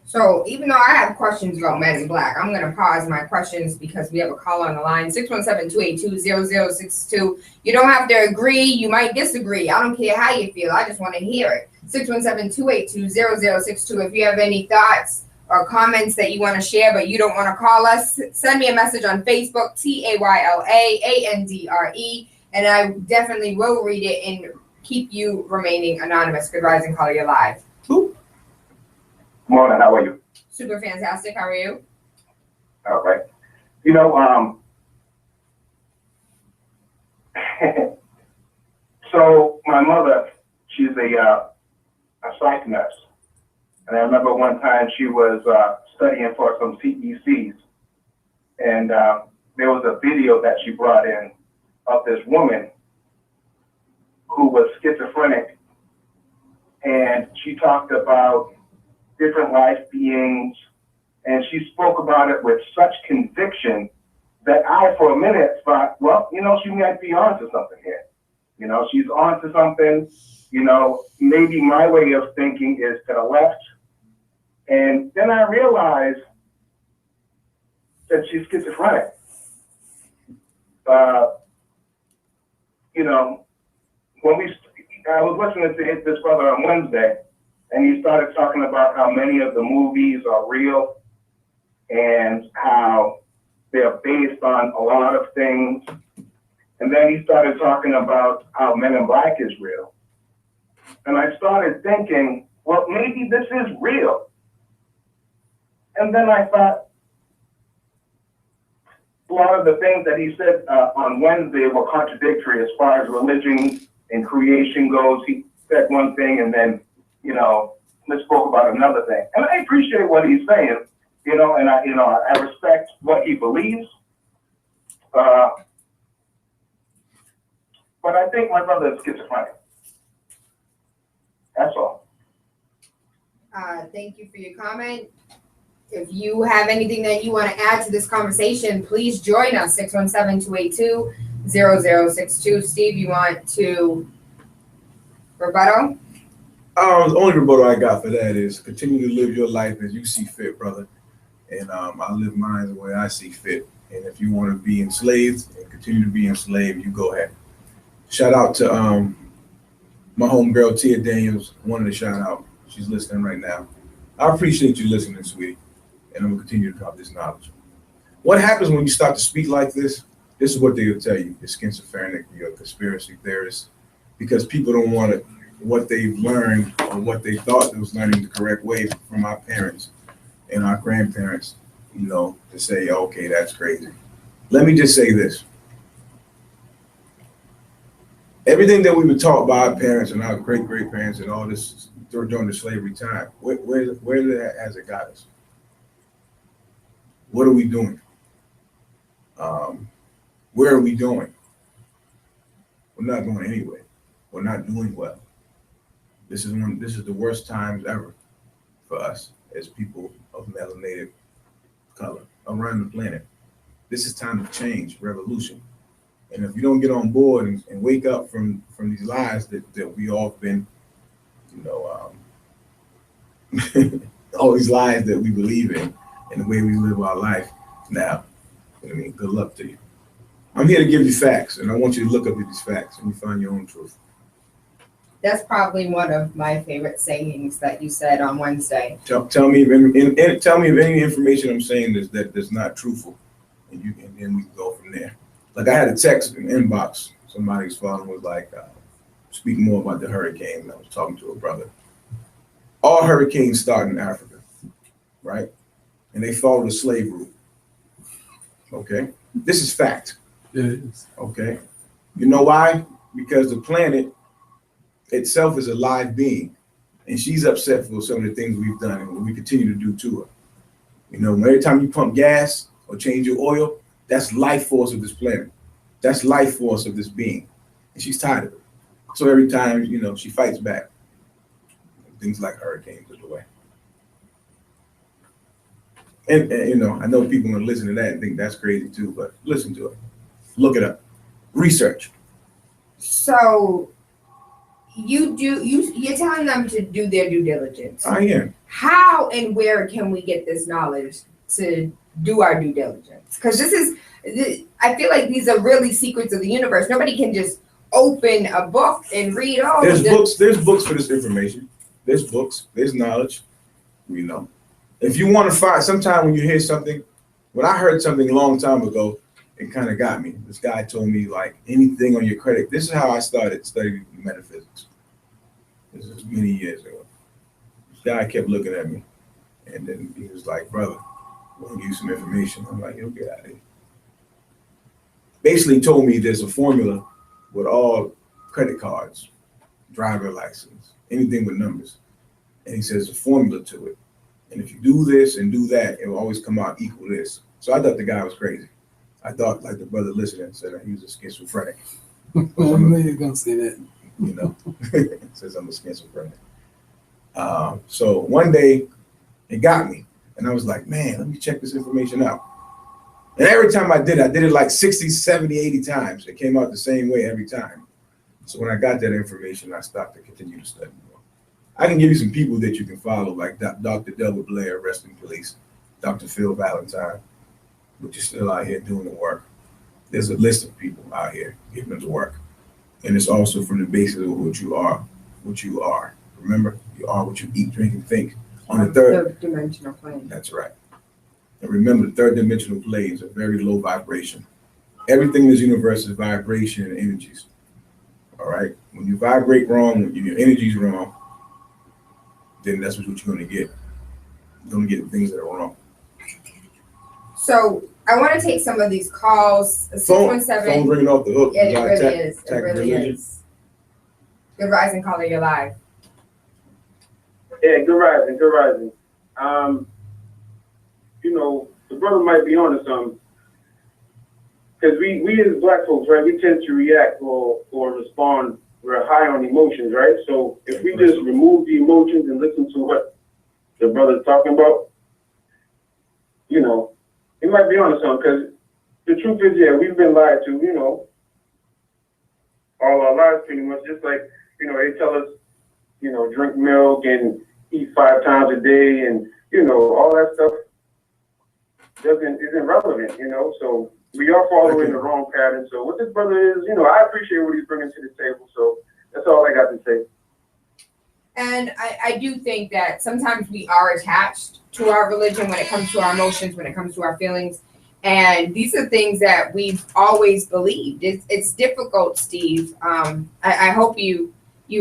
So even though I have questions about Men in Black, I'm going to pause my questions because we have a caller on the line, 617-282-0062. You don't have to agree. You might disagree. I don't care how you feel. I just want to hear it. 617-282-0062. If you have any thoughts or comments that you want to share, but you don't want to call us, send me a message on Facebook, TaylaAndre, and I definitely will read it and keep you remaining anonymous. Good rising, caller, you're live. Boop. Morning, how are you? Super fantastic. How are you? All right. You know, so my mother, she's a psych nurse. And I remember one time she was studying for some CECs. And there was a video that she brought in of this woman who was schizophrenic. And she talked about different life beings, and she spoke about it with such conviction that I, for a minute, thought, well, you know, she might be onto something here. You know, she's onto something. You know, maybe my way of thinking is to the left. And then I realized that she's schizophrenic. You know, I was listening to this brother on Wednesday, and he started talking about how many of the movies are real and how they're based on a lot of things. And then he started talking about how Men in Black is real. And I started thinking, well, maybe this is real. And then I thought, a lot of the things that he said on Wednesday were contradictory as far as religion and creation goes. said one thing and then, you know, misspoke about another thing. And I appreciate what he's saying, you know, and I respect what he believes. But I think my brother is schizophrenic. That's all. Thank you for your comment. If you have anything that you want to add to this conversation, please join us, 617-282-0062. Steve, you want to rebuttal? The only rebuttal I got for that is continue to live your life as you see fit, brother. And I live mine the way I see fit. And if you want to be enslaved and continue to be enslaved, you go ahead. Shout out to my homegirl, Tia Daniels. Wanted to shout out. She's listening right now. I appreciate you listening, sweetie. And I'm going to continue to drop this knowledge. What happens when you start to speak like this? This is what they'll tell you. You're schizophrenic, you're a conspiracy theorist. Because people don't want it, what they've learned or what they thought they was learning the correct way from our parents and our grandparents, you know, to say, okay, that's crazy. Let me just say this. Everything that we were taught by our parents and our great-great-parents and all this during the slavery time, where has it got us? What are we doing? Where are we going? We're not going anywhere. We're not doing well. This is the worst times ever for us as people of melanated color around the planet. This is time of change, revolution. And if you don't get on board and wake up from these lies that we all been, you know, all these lies that we believe in and the way we live our life now, I mean, good luck to you. I'm here to give you facts, and I want you to look up at these facts and you find your own truth. That's probably one of my favorite sayings that you said on Wednesday. Tell me if any information I'm saying that's not truthful, and then we can go from there. Like I had a text in the inbox. Somebody's phone was like, speaking more about the hurricane. I was talking to a brother. All hurricanes start in Africa, right? And they follow the slave route. Okay, this is fact. It is. Okay, you know why? Because the planet itself is a live being, and she's upset for some of the things we've done and what we continue to do to her. You know, every time you pump gas or change your oil, that's life force of this planet. That's life force of this being, and she's tired of it. So every time, you know, she fights back. Things like hurricanes are the way. And you know, I know people want to listen to that and think that's crazy too, but listen to it. Look it up. Research. So you're telling them to do their due diligence. I am. How and where can we get this knowledge to do our due diligence? Because I feel like these are really secrets of the universe. Nobody can just open a book and read all. There's books for this information. There's books. There's knowledge. You know, if you want to find, sometime when you hear something, when I heard something a long time ago, it kind of got me. This guy told me, like, anything on your credit. This is how I started studying metaphysics. This is many years ago. This guy kept looking at me, and then he was like, brother, I want to give you some information. I'm like, yo, get out of here. Basically told me there's a formula with all credit cards, driver license, anything with numbers. And he says a formula to it. And if you do this and do that, it will always come out equal this. So I thought the guy was crazy. I thought, like the brother listening said, that he was a schizophrenic. I knew you were going to say that. You know, says I'm a schizophrenic. So one day it got me. And I was like, man, let me check this information out. And every time I did it like 60, 70, 80 times. It came out the same way every time. So when I got that information, I stopped to continue to study more. I can give you some people that you can follow, like Dr. Delbert Blair, rest in peace, Dr. Phil Valentine, which is still out here doing the work. There's a list of people out here giving them the work. And it's also from the basis of what you are. Remember, you are what you eat, drink, and think. On the third dimensional plane. That's right. And remember, the third dimensional planes are very low vibration. Everything in this universe is vibration and energies. All right? When you vibrate wrong, when your energy's wrong, then that's what you're going to get. You're going to get things that are wrong. So I want to take some of these calls. Phone ringing off the hook. Yeah, it really is. It really is. Good rising, caller, you're live. Yeah, good rising, good rising. You know, the brother might be onto something. Because we as black folks, right, we tend to react or respond. We're high on emotions, right? So if we just remove the emotions and listen to what the brother's talking about, you know, he might be onto something. Because the truth is, yeah, we've been lied to, you know, all our lives pretty much. Just like, you know, they tell us, you know, drink milk and eat 5 times a day, and you know, all that stuff isn't relevant, you know. So we are following the wrong pattern. So what this brother is, you know, I appreciate what he's bringing to the table. So that's all I got to say. And I do think that sometimes we are attached to our religion when it comes to our emotions, when it comes to our feelings. And these are things that we've always believed. It's difficult, Steve. I hope you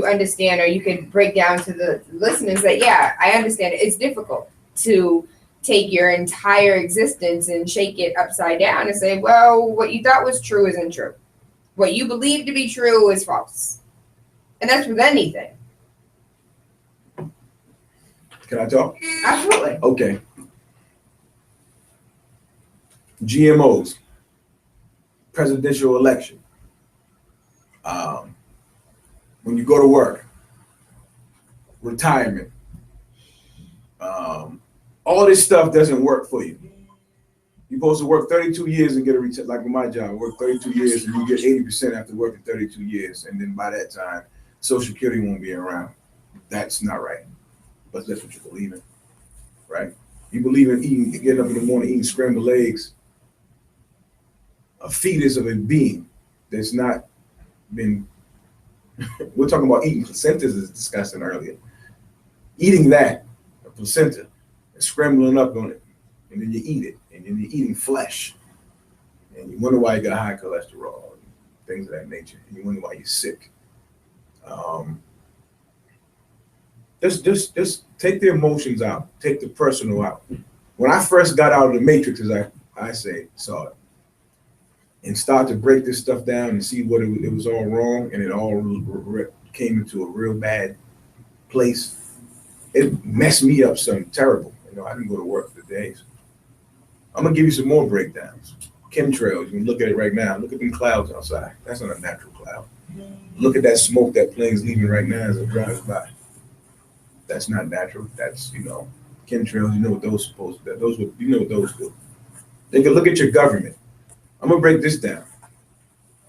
understand, or you can break down to the listeners that, yeah, I understand it's difficult to take your entire existence and shake it upside down and say, well, what you thought was true isn't true. What you believe to be true is false. And that's with anything. Can I talk? Absolutely. Okay. GMOs, presidential election. When you go to work, retirement, all this stuff doesn't work for you. You're supposed to work 32 years and get a return. Like with my job, I work 32 years and you get 80% after working 32 years. And then by that time, Social Security won't be around. That's not right. But that's what you believe in, right? You believe in eating, getting up in the morning, eating scrambled eggs, a fetus of a being that's not been, we're talking about eating placentas as discussing earlier. Eating that, a placenta, and scrambling up on it, and then you eat it, and then you're eating flesh. And you wonder why you got high cholesterol, and things of that nature. And you wonder why you're sick. Just take the emotions out, take the personal out. When I first got out of the matrix, as I saw it, and start to break this stuff down and see what it was all wrong, and it all came into a real bad place. It messed me up something terrible. You know, I didn't go to work for days. I'm gonna give you some more breakdowns. Chemtrails, you can look at it right now. Look at them clouds outside. That's not a natural cloud. Look at that smoke that plane's leaving right now as it drives by. That's not natural. That's, you know, chemtrails, you know what those supposed to do. You know what those do. They can look at your government. I'm gonna break this down.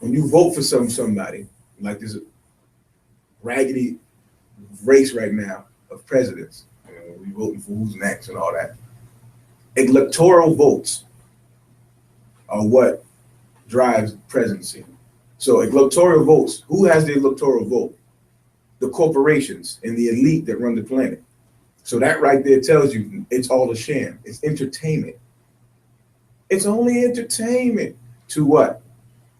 When you vote for somebody, like this raggedy race right now of presidents, you know, we voting for who's next and all that. Electoral votes are what drives presidency. So electoral votes, who has the electoral vote? The corporations and the elite that run the planet. So that right there tells you it's all a sham. It's entertainment. It's only entertainment to what?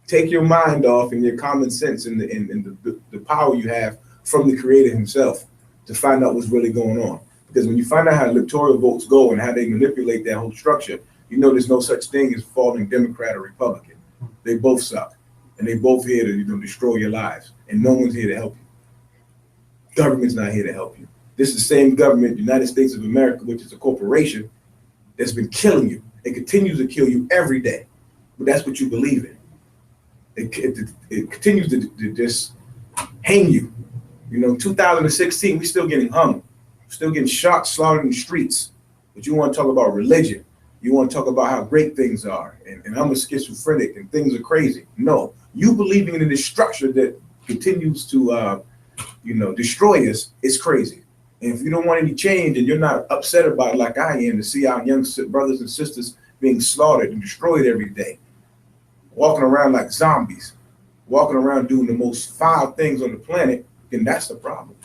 Take your mind off and your common sense and the power you have from the creator himself to find out what's really going on. Because when you find out how electoral votes go and how they manipulate that whole structure, you know there's no such thing as falling Democrat or Republican. They both suck. And they both here to, you know, destroy your lives. And no one's here to help you. Government's not here to help you. This is the same government, United States of America, which is a corporation that's been killing you. It continues to kill you every day. But that's what you believe in. It continues to just hang you. You know, 2016, we're still getting hung. Still getting shot, slaughtered in the streets. But you want to talk about religion. You want to talk about how great things are. And I'm a schizophrenic and things are crazy. No, you believing in this structure that continues to, you know, destroy us is crazy. And if you don't want any change and you're not upset about it like I am to see our young brothers and sisters being slaughtered and destroyed every day, walking around like zombies, walking around doing the most foul things on the planet, then that's the problem.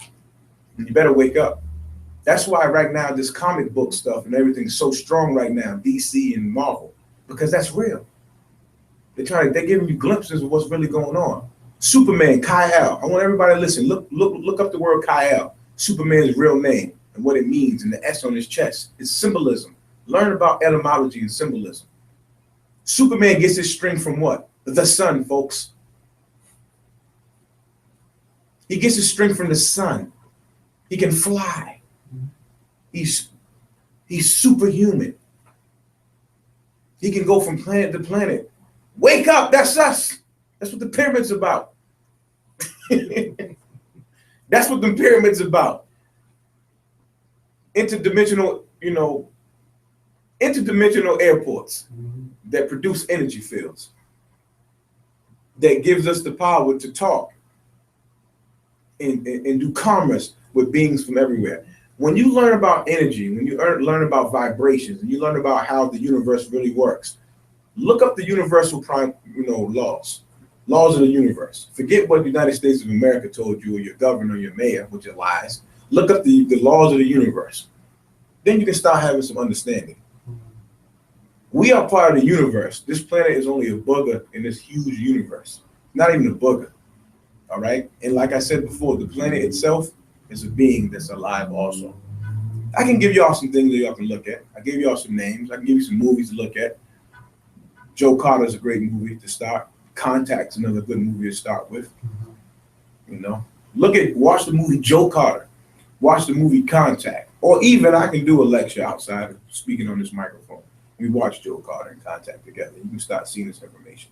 And you better wake up. That's why right now this comic book stuff and everything's so strong right now, DC and Marvel, because that's real. They're giving you glimpses of what's really going on. Superman, Kal. I want everybody to listen. Look up the word Kal. Superman's real name and what it means and the S on his chest. It's symbolism. Learn about etymology and symbolism. Superman gets his strength from what? The sun, folks. He gets his strength from the sun. He can fly. He's superhuman. He can go from planet to planet. Wake up, that's us. That's what the pyramid's about. That's what the pyramid's about. Interdimensional, interdimensional airports that produce energy fields that gives us the power to talk and do commerce with beings from everywhere. When you learn about energy, when you learn about vibrations, and you learn about how the universe really works, look up the universal laws of the universe. Forget what the United States of America told you, or your governor, or your mayor, which are lies. Look up the laws of the universe. Then you can start having some understanding. We are part of the universe. This planet is only a booger in this huge universe. Not even a booger. All right? And like I said before, the planet itself is a being that's alive also. I can give y'all some things that y'all can look at. I gave y'all some names. I can give you some movies to look at. Joe Carter's a great movie to start. Contact's another good movie to start with. Watch the movie Joe Carter. Watch the movie Contact. Or even I can do a lecture outside of speaking on this microphone. We watch Joe Carter and Contact together. You can start seeing this information.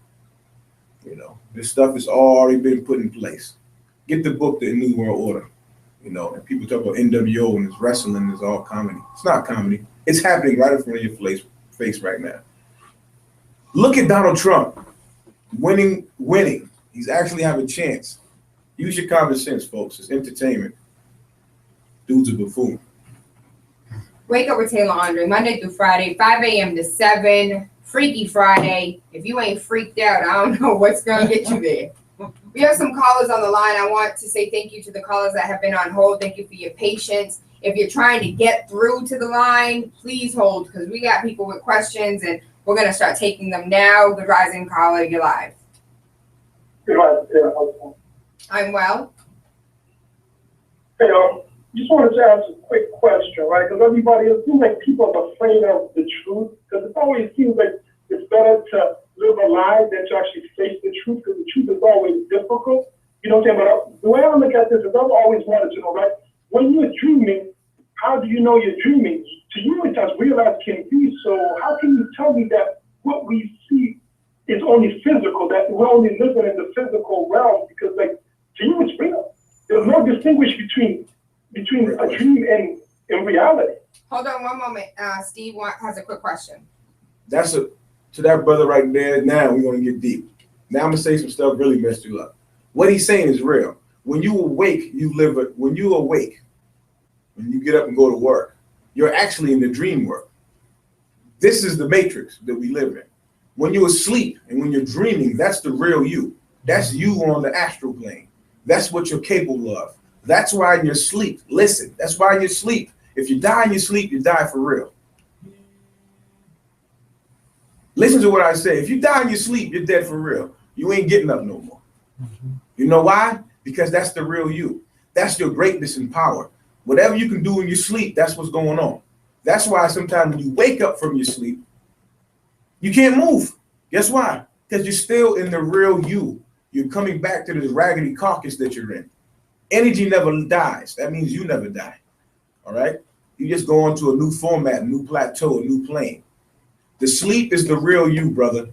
This stuff has already been put in place. Get the book, The New World Order. And people talk about NWO and it's wrestling, it's all comedy. It's not comedy. It's happening right in front of your face right now. Look at Donald Trump winning. He's actually have a chance. Use your common sense, folks. It's entertainment. Dude's a buffoon. Wake up with Tayla Andre, Monday through Friday, 5 a.m. to 7. Freaky Friday. If you ain't freaked out, I don't know what's going to get you there. We have some callers on the line. I want to say thank you to the callers that have been on hold. Thank you for your patience. If you're trying to get through to the line, please hold, because we got people with questions and we're going to start taking them now. Good rising, caller, you're live. I'm well. Hey, just wanted to ask a quick question, right? Because it seems like people are afraid of the truth, because it always seems like it's better to live a lie than to actually face the truth, because the truth is always difficult. You know what I'm saying? But the way I look at this is I've always wanted to know, right? When you're dreaming, how do you know you're dreaming? To you, it's as real as can be. So how can you tell me that what we see is only physical, that we're only living in the physical realm? Because, like, to you, it's real. There's no distinguish between a dream and in reality. Hold on one moment. Steve has a quick question. To that brother right there. Now we're going to get deep. Now I'm going to say some stuff really messed you up. What he's saying is real. When you awake, when you get up and go to work, you're actually in the dream world. This is the matrix that we live in. When you're asleep and when you're dreaming, that's the real you. That's you on the astral plane. That's what you're capable of. That's why in your sleep, listen, that's why in your sleep, if you die in your sleep, you die for real. Listen to what I say. If you die in your sleep, you're dead for real. You ain't getting up no more. You know why? Because that's the real you. That's your greatness and power. Whatever you can do in your sleep, that's what's going on. That's why sometimes when you wake up from your sleep, you can't move. Guess why? Because you're still in the real you. You're coming back to this raggedy carcass that you're in. Energy never dies. That means you never die. All right? You just go on to a new format, a new plateau, a new plane. The sleep is the real you, brother.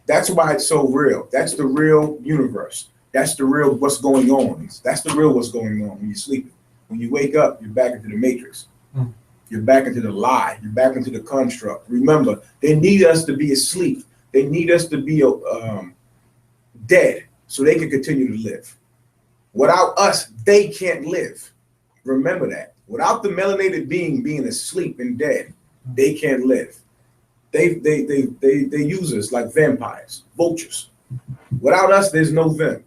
That's why it's so real. That's the real universe. That's the real what's going on. That's the real what's going on when you're sleeping. When you wake up, you're back into the matrix. You're back into the lie. You're back into the construct. Remember, they need us to be asleep. They need us to be dead so they can continue to live. Without us, they can't live. Remember that. Without the melanated being asleep and dead, they can't live. They use us like vampires, vultures. Without us, there's no them.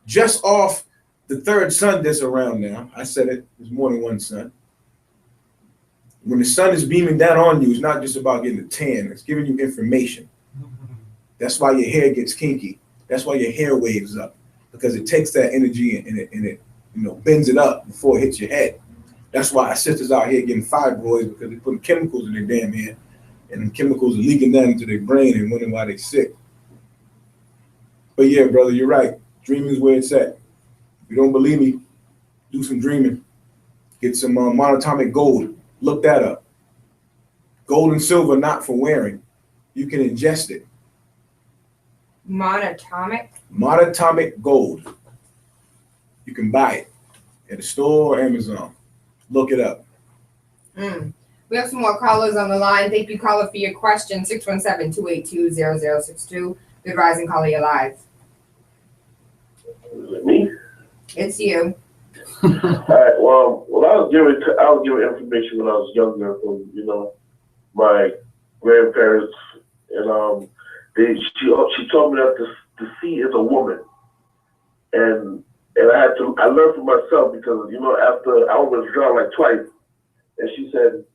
Just off the third sun that's around now, I said it, there's more than one sun. When the sun is beaming down on you, it's not just about getting a tan, it's giving you information. That's why your hair gets kinky. That's why your hair waves up, because it takes that energy and it bends it up before it hits your head. That's why our sisters out here getting fibroids, because they're putting chemicals in their damn hair, and the chemicals are leaking down into their brain and wondering why they're sick. But yeah, brother, you're right. Dreaming is where it's at. you don't believe me, do some dreaming. Get some monatomic gold. Look that up. Gold and silver not for wearing. You can ingest it. Monatomic? Monatomic gold. You can buy it at a store or Amazon. Look it up. We have some more callers on the line. Thank you, caller, for your question. 617-282-0062. Good rising, caller, you're live. Is it me? It's you. All right. Well, I was given information when I was younger from my grandparents, and she told me that the sea is a woman, and I learned for myself because after I was drowned like twice, and she said,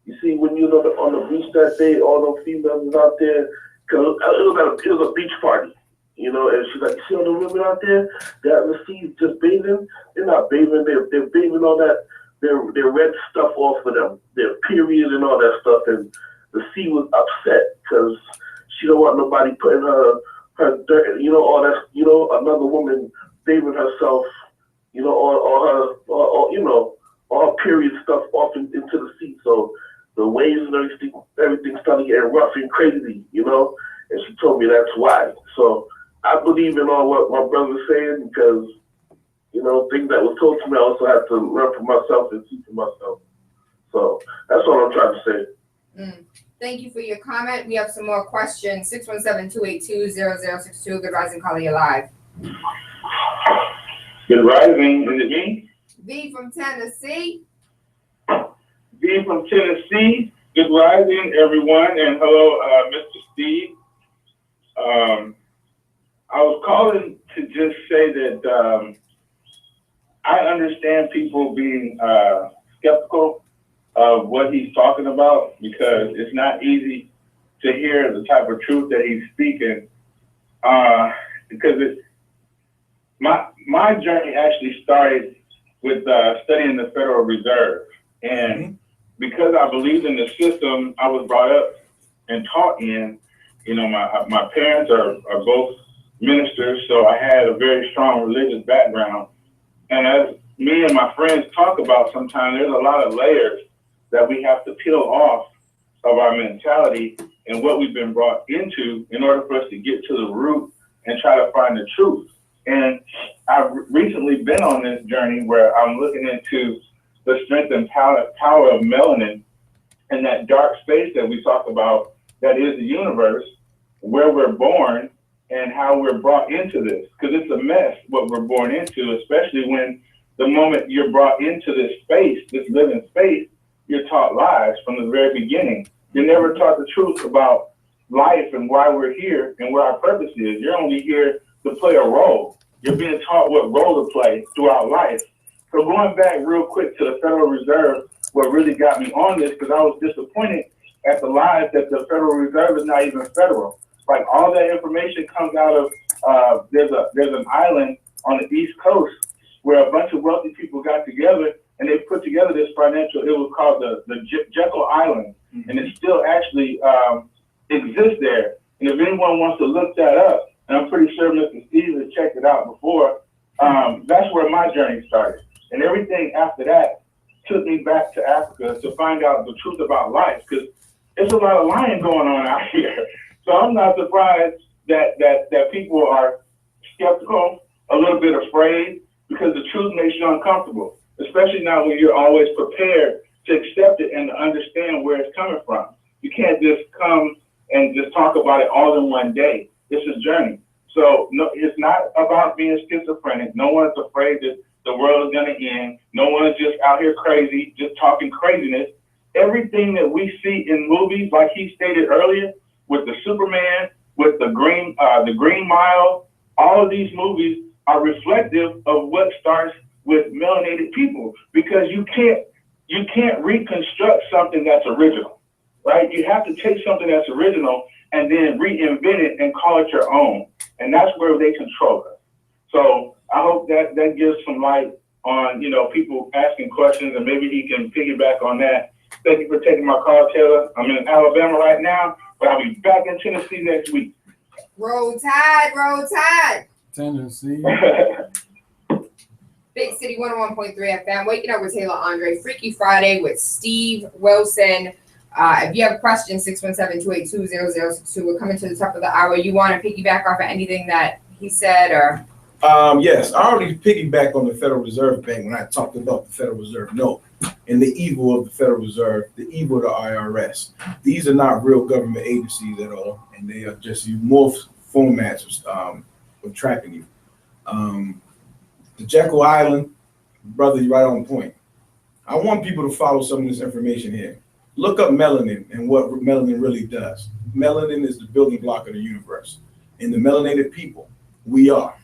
you see, when you're on the beach that day, all those females was out there, because it was a beach party, and she's like, you see all the women out there, they're in the sea just bathing? They're not bathing, they're bathing all that, their red stuff off of them, their period and all that stuff, and the sea was upset because she don't want nobody putting her dirt, all that, another woman bathing herself, all her period stuff off into the sea, so the waves and everything started getting rough and crazy, and she told me that's why. So I believe in all what my brother's saying because, things that was told to me, I also have to learn for myself and see for myself. So that's all I'm trying to say. Thank you for your comment. We have some more questions. 617-282-0062. Good rising, caller, you're live. Good rising. Is it me? V from Tennessee. V from Tennessee. Good rising, everyone, and hello, Mr. Steve. I was calling to just say that I understand people being skeptical of what he's talking about because it's not easy to hear the type of truth that he's speaking. Because my journey actually started with studying the Federal Reserve, and because I believed in the system I was brought up and taught in, my parents are both ministers, so I had a very strong religious background. And as me and my friends talk about sometimes, there's a lot of layers that we have to peel off of our mentality and what we've been brought into in order for us to get to the root and try to find the truth. And I've recently been on this journey where I'm looking into the strength and power of melanin and that dark space that we talk about that is the universe, where we're born and how we're brought into this. Because it's a mess what we're born into, especially when the moment you're brought into this space, this living space, you're taught lies from the very beginning. You're never taught the truth about life and why we're here and what our purpose is. You're only here to play a role. You're being taught what role to play throughout life. So going back real quick to the Federal Reserve, what really got me on this, because I was disappointed at the lies that the Federal Reserve is not even federal. Like all that information comes out of, there's an island on the East Coast where a bunch of wealthy people got together and they put together this financial, it was called the Jekyll Island. And it still actually exists there. And if anyone wants to look that up, and I'm pretty sure Mr. Steve has checked it out before, that's where my journey started. And everything after that took me back to Africa to find out the truth about life, because there's a lot of lying going on out here. So I'm not surprised that people are skeptical, a little bit afraid, because the truth makes you uncomfortable, especially now when you're always prepared to accept it and to understand where it's coming from. You can't just come and just talk about it all in one day. It's a journey. So no, it's not about being schizophrenic. No one's afraid that the world is going to end. No one is just out here crazy, just talking craziness. Everything that we see in movies, like he stated earlier, with the Superman, with the Green Mile, all of these movies are reflective of what starts with melanated people, because you can't reconstruct something that's original, right? You have to take something that's original and then reinvent it and call it your own. And that's where they control us. So I hope that gives some light on, people asking questions, and maybe he can piggyback on that. Thank you for taking my call, Taylor. I'm in Alabama right now, but I'll be back in Tennessee next week. Roll Tide, roll Tide. Tennessee. Big City 101.3 FM. Waking up with Tayla Andre. Freaky Friday with Steve Wilson. If you have questions, 617-282-0062. We're coming to the top of the hour. You want to piggyback off of anything that he said, or? Yes, I already piggybacked on the Federal Reserve Bank when I talked about the Federal Reserve note and the evil of the Federal Reserve, the evil of the IRS. These are not real government agencies at all, and they are just more formats of tracking you. The Jekyll Island, brother, you're right on point. I want people to follow some of this information here. Look up melanin and what melanin really does. Melanin is the building block of the universe. And the melanated people, we are.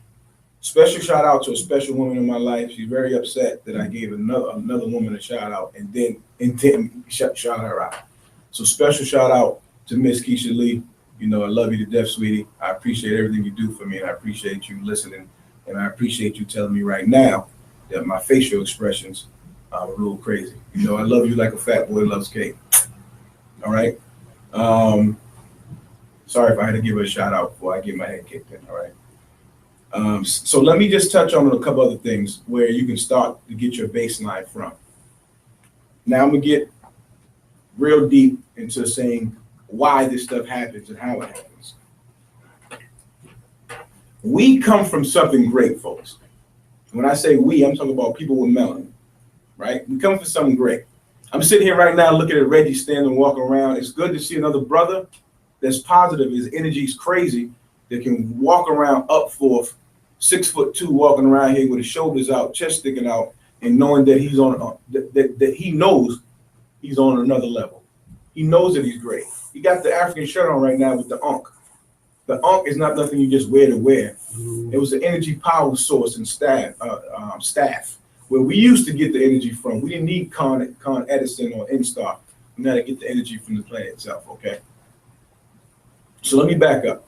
Special shout out to a special woman in my life. She's very upset that I gave another woman a shout out and then shout her out. So special shout out to Miss Keisha Lee. You know, I love you to death, sweetie. I appreciate everything you do for me, and I appreciate you listening. And I appreciate you telling me right now that my facial expressions are a little crazy. You know, I love you like a fat boy loves cake. All right. Sorry if I had to give her a shout out before I get my head kicked in. All right. So let me just touch on a couple other things where you can start to get your baseline from. Now I'm gonna get real deep into saying why this stuff happens and how it happens. We come from something great, folks. When I say we, I'm talking about people with melanin, right? We come from something great. I'm sitting here right now looking at Reggie standing, walking around. It's good to see another brother that's positive. His energy is crazy. That can walk around up forth, 6'2", walking around here with his shoulders out, chest sticking out, and knowing that he's on that he knows he's on another level. He knows that he's great. He got the African shirt on right now with the Ankh. The Ankh is not nothing you just wear to wear. It was an energy power source and staff, where we used to get the energy from. We didn't need Con Edison or Instar. We got to get the energy from the planet itself, okay? So let me back up.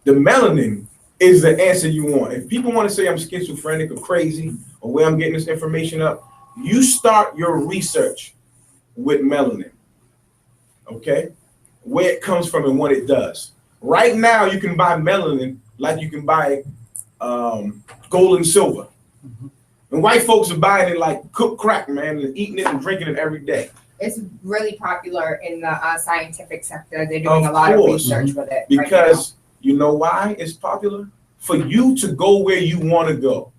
The melanin is the answer you want. If people want to say I'm schizophrenic or crazy or where I'm getting this information up, you start your research with melanin, okay? Where it comes from and what it does. Right now, you can buy melanin like you can buy gold and silver. And white folks are buying it like cooked crack, man, and eating it and drinking it every day. It's really popular in the scientific sector. They're doing a lot of research with it. Because you know why it's popular? For you to go where you want to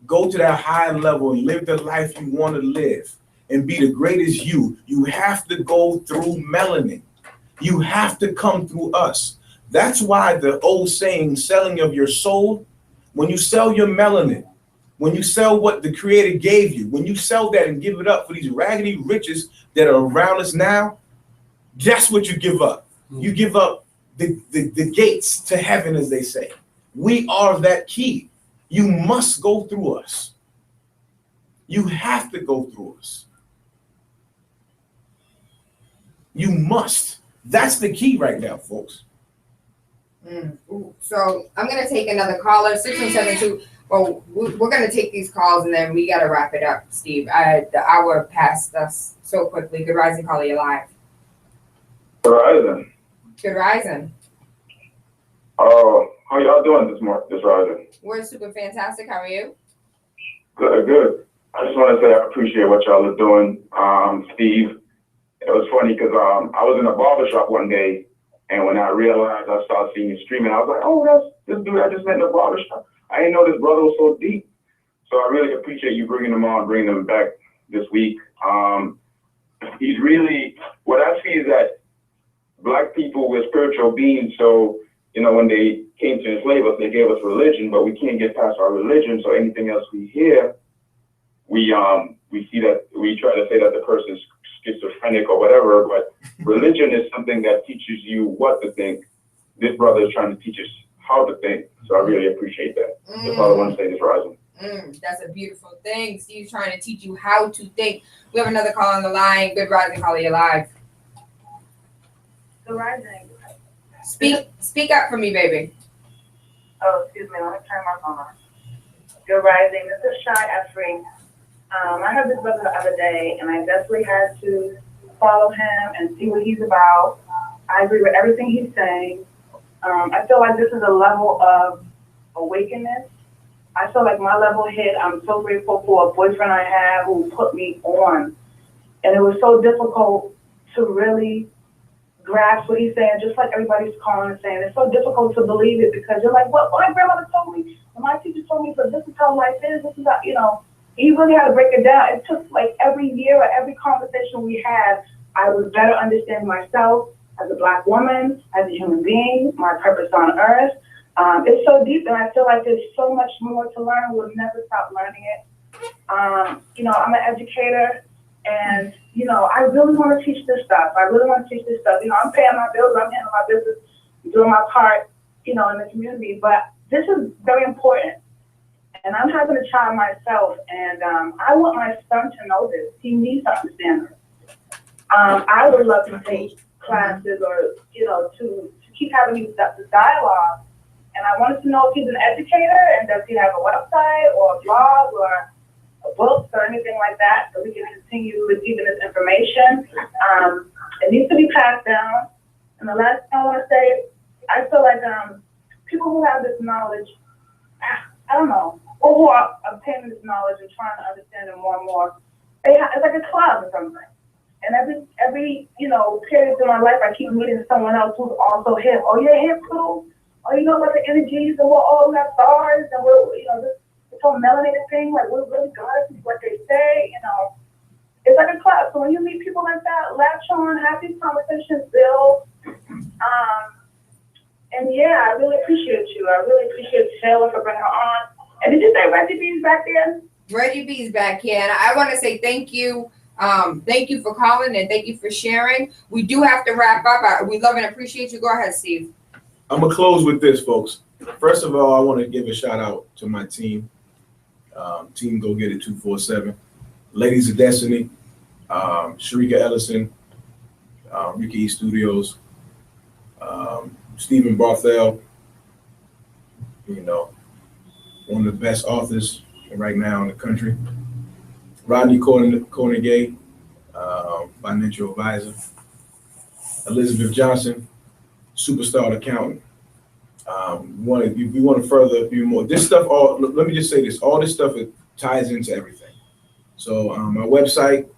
go to that high level and live the life you want to live and be the greatest you have to go through melanin. You have to come through us. That's why the old saying, selling of your soul, when you sell your melanin, when you sell what the creator gave you, when you sell that and give it up for these raggedy riches that are around us now, guess what you give up? You give up the gates to heaven, as they say. We are that key. You must go through us. You have to go through us. You must. That's the key right now, folks. So I'm going to take another caller, 6172. Well, we're going to take these calls and then we got to wrap it up, Steve. The hour passed us so quickly. Good rising, caller, you're live. Good rising. Good rising. Oh, how y'all doing this rising? We're super fantastic. How are you? Good. I just want to say I appreciate what y'all are doing, Steve. It was funny because I was in a barbershop one day, and when I realized I started seeing you streaming, I was like, oh, that's this dude I just met in the barbershop. I didn't know this brother was so deep. So I really appreciate you bringing him on, bringing him back this week. He's really, what I see is that Black people were spiritual beings. So, you know, when they came to enslave us, they gave us religion, but we can't get past our religion. So anything else we hear, we see that, we try to say that the person's schizophrenic or whatever, but religion is something that teaches you what to think. This brother is trying to teach us how to think. So I really appreciate that. That's all I want to say this rising. That's a beautiful thing. Steve's trying to teach you how to think. We have another call on the line. Good rising, caller, you're live. Good rising. Speak up for me, baby. Oh, excuse me. Let me turn my phone on. Good rising. This is Shy Efree. I heard this brother the other day, and I definitely had to follow him and see what he's about. I agree with everything he's saying. I feel like this is a level of awakeness I feel like my level hit. I'm so grateful for a boyfriend I have who put me on. And it was so difficult to really grasp what he's saying, just like everybody's calling and saying. It's so difficult to believe it because you're like, well, my grandmother told me, and my teacher told me, but this is how life is, this is how, you know, you really had to break it down. It took like every year or every conversation we had, I was better understanding myself as a Black woman, as a human being, my purpose on earth. It's so deep, and I feel like there's so much more to learn. We'll never stop learning it. You know, I'm an educator, and, you know, I really want to teach this stuff. You know, I'm paying my bills, I'm handling my business, doing my part, you know, in the community. But this is very important. And I'm having a child myself, and I want my son to know this. He needs to understand this. I would love to take classes or, you know, to keep having this dialogue. And I wanted to know if he's an educator and does he have a website or a blog or a book or anything like that, so we can continue receiving this information. It needs to be passed down. And the last thing I want to say, I feel like people who have this knowledge, I don't know, or who are obtaining this knowledge and trying to understand it more and more, it's like a club or something. And every you know, period in my life, I keep meeting someone else who's also hip. Oh, you're hip too? Oh, you know about the energies and we're all got stars and we're, you know, this whole melanated thing, like we're really goddess is what they say, you know. It's like a club. So when you meet people like that, latch on, have these conversations, build. And yeah, I really appreciate you. I really appreciate Tayla for bringing her on. And did you say Reggie B's back there? Reggie B's back here. And I want to say thank you. Thank you for calling and thank you for sharing. We do have to wrap up. We love and appreciate you. Go ahead, Steve. I'm going to close with this, folks. First of all, I want to give a shout out to my team. Team Go Get It 247. Ladies of Destiny, Sharika Ellison, Ricky E Studios, Stephen Barthel, you know, one of the best authors right now in the country. Rodney Cornegay, financial advisor. Elizabeth Johnson, superstar accountant. We want to further view more. This stuff, let me just say this, all this stuff ties into everything. So my website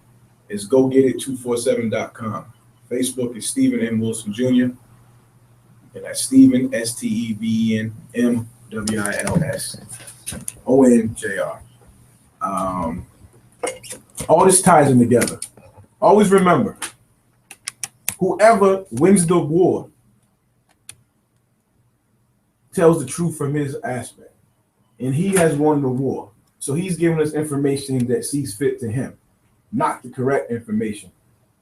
is gogetit247.com. Facebook is Stephen M. Wilson Jr. And that's Stephen, STEVEN MWILSONJR. All this ties in together. Always remember, whoever wins the war tells the truth from his aspect. And he has won the war. So he's giving us information that sees fit to him, not the correct information.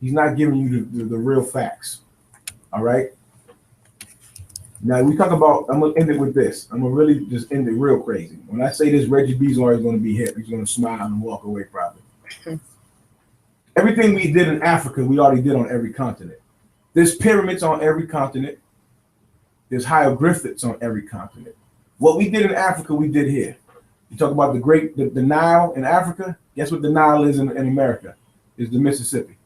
He's not giving you the real facts. All right? Now, we talk about, I'm going to end it with this. I'm going to really just end it real crazy. When I say this, Reggie B's always going to be hip. He's going to smile and walk away probably. Everything we did in Africa, we already did on every continent. There's pyramids on every continent. There's hieroglyphics on every continent. What we did in Africa, we did here. You talk about the Nile in Africa. Guess what the Nile is in America? Is the Mississippi.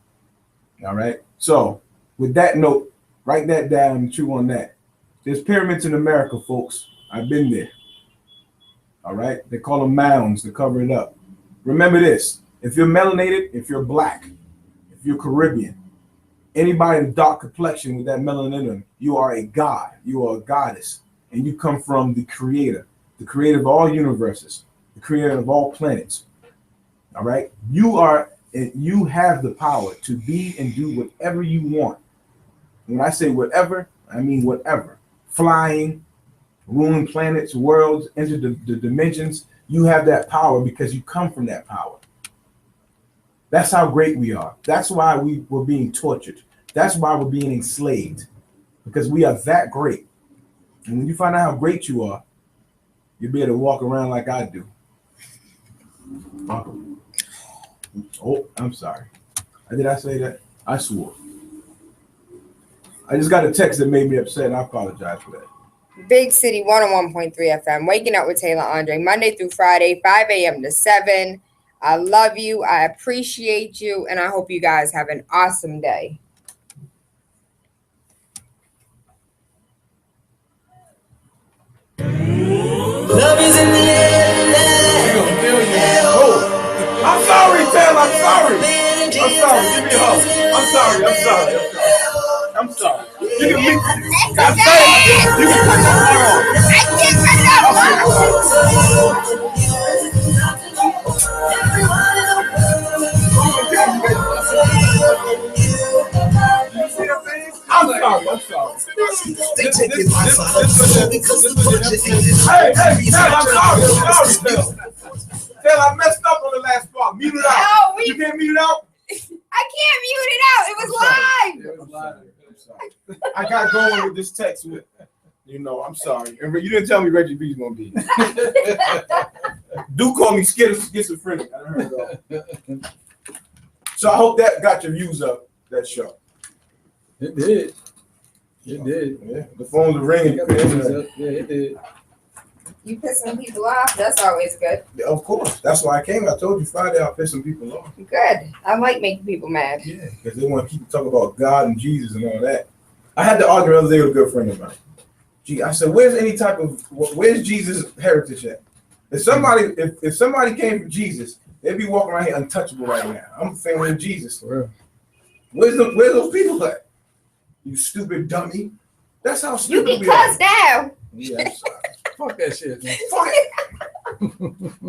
All right. So with that note, write that down and chew on that. There's pyramids in America, folks. I've been there. All right. They call them mounds to cover it up. Remember this. If you're melanated, if you're Black, if you're Caribbean, anybody in dark complexion with that melanin, you are a god. You are a goddess. And you come from the creator of all universes, the creator of all planets. All right. You have the power to be and do whatever you want. When I say whatever, I mean whatever. Flying, ruling planets, worlds, enter the dimensions. You have that power because you come from that power. That's how great we are. That's why we were being tortured. That's why we're being enslaved, because we are that great. And when you find out how great you are, you'll be able to walk around like I do. Oh, I'm sorry. Did I say that? I swore. I just got a text that made me upset, and I apologize for that. Big City 101.3 FM, Waking Up with Tayla Andre, Monday through Friday, 5 a.m. to 7. I love you. I appreciate you. And I hope you guys have an awesome day. Love is in the air. sorry. Give me a hug. I'm sorry. You can meet. I'm sorry. You can put that on. I can't cut it I'm sorry. They take your life because the budget ain't Hey, Tayla, I'm sorry. Tayla, I messed up on the last part. Mute it out. No, You can't mute it out? I can't mute it out. It was live. I'm sorry. I got going with this text with, I'm sorry. And you didn't tell me Reggie B's gonna be. Do call me schizophrenic. I heard that. So I hope that got your views up, that show. It did. It did. Yeah, the phones are ringing. Yeah, it did. You pissing people off. That's always good. Yeah, of course. That's why I came. I told you Friday I'll piss some people off. Good. I like making people mad. Yeah, because they want to keep talking about God and Jesus and all that. I had to argue the other day with a good friend of mine. Gee, I said, where's Jesus' heritage at? If somebody came from Jesus, they'd be walking around here untouchable right now. I'm a fan of Jesus. Where's those people at? You stupid dummy. That's how stupid you can cuss down. Yeah, I'm sorry. Fuck that shit, man. Fuck it.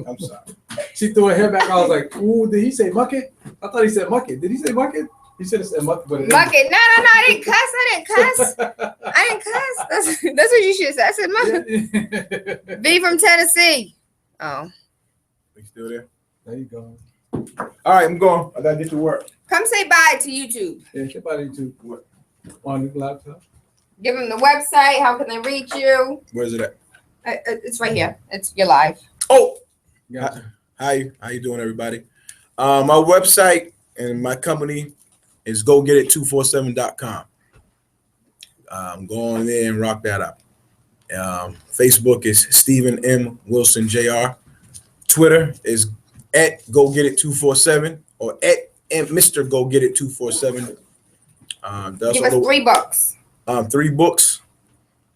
I'm sorry. She threw her hair back. I was like, ooh, did he say mucket? I thought he said mucket. Did he say mucket? He should have said mucket, but it mucket. No, I didn't cuss. I didn't cuss. That's what you should have said. I said mucket. B from Tennessee. Oh. You still there? There you go. All right, I'm going. I gotta get to work. Come say bye to YouTube. Yeah, say bye to YouTube. What? On the laptop. Give them the website. How can they reach you? Where's it at? It's right here. You're live. Oh, Gotcha. How you doing, everybody? My website and my company is gogetit247.com. Go on there and rock that up. Facebook is Stephen M. Wilson Jr. Twitter is at gogetit247 or at Mr. gogetit247. Give us 3 books. 3 books.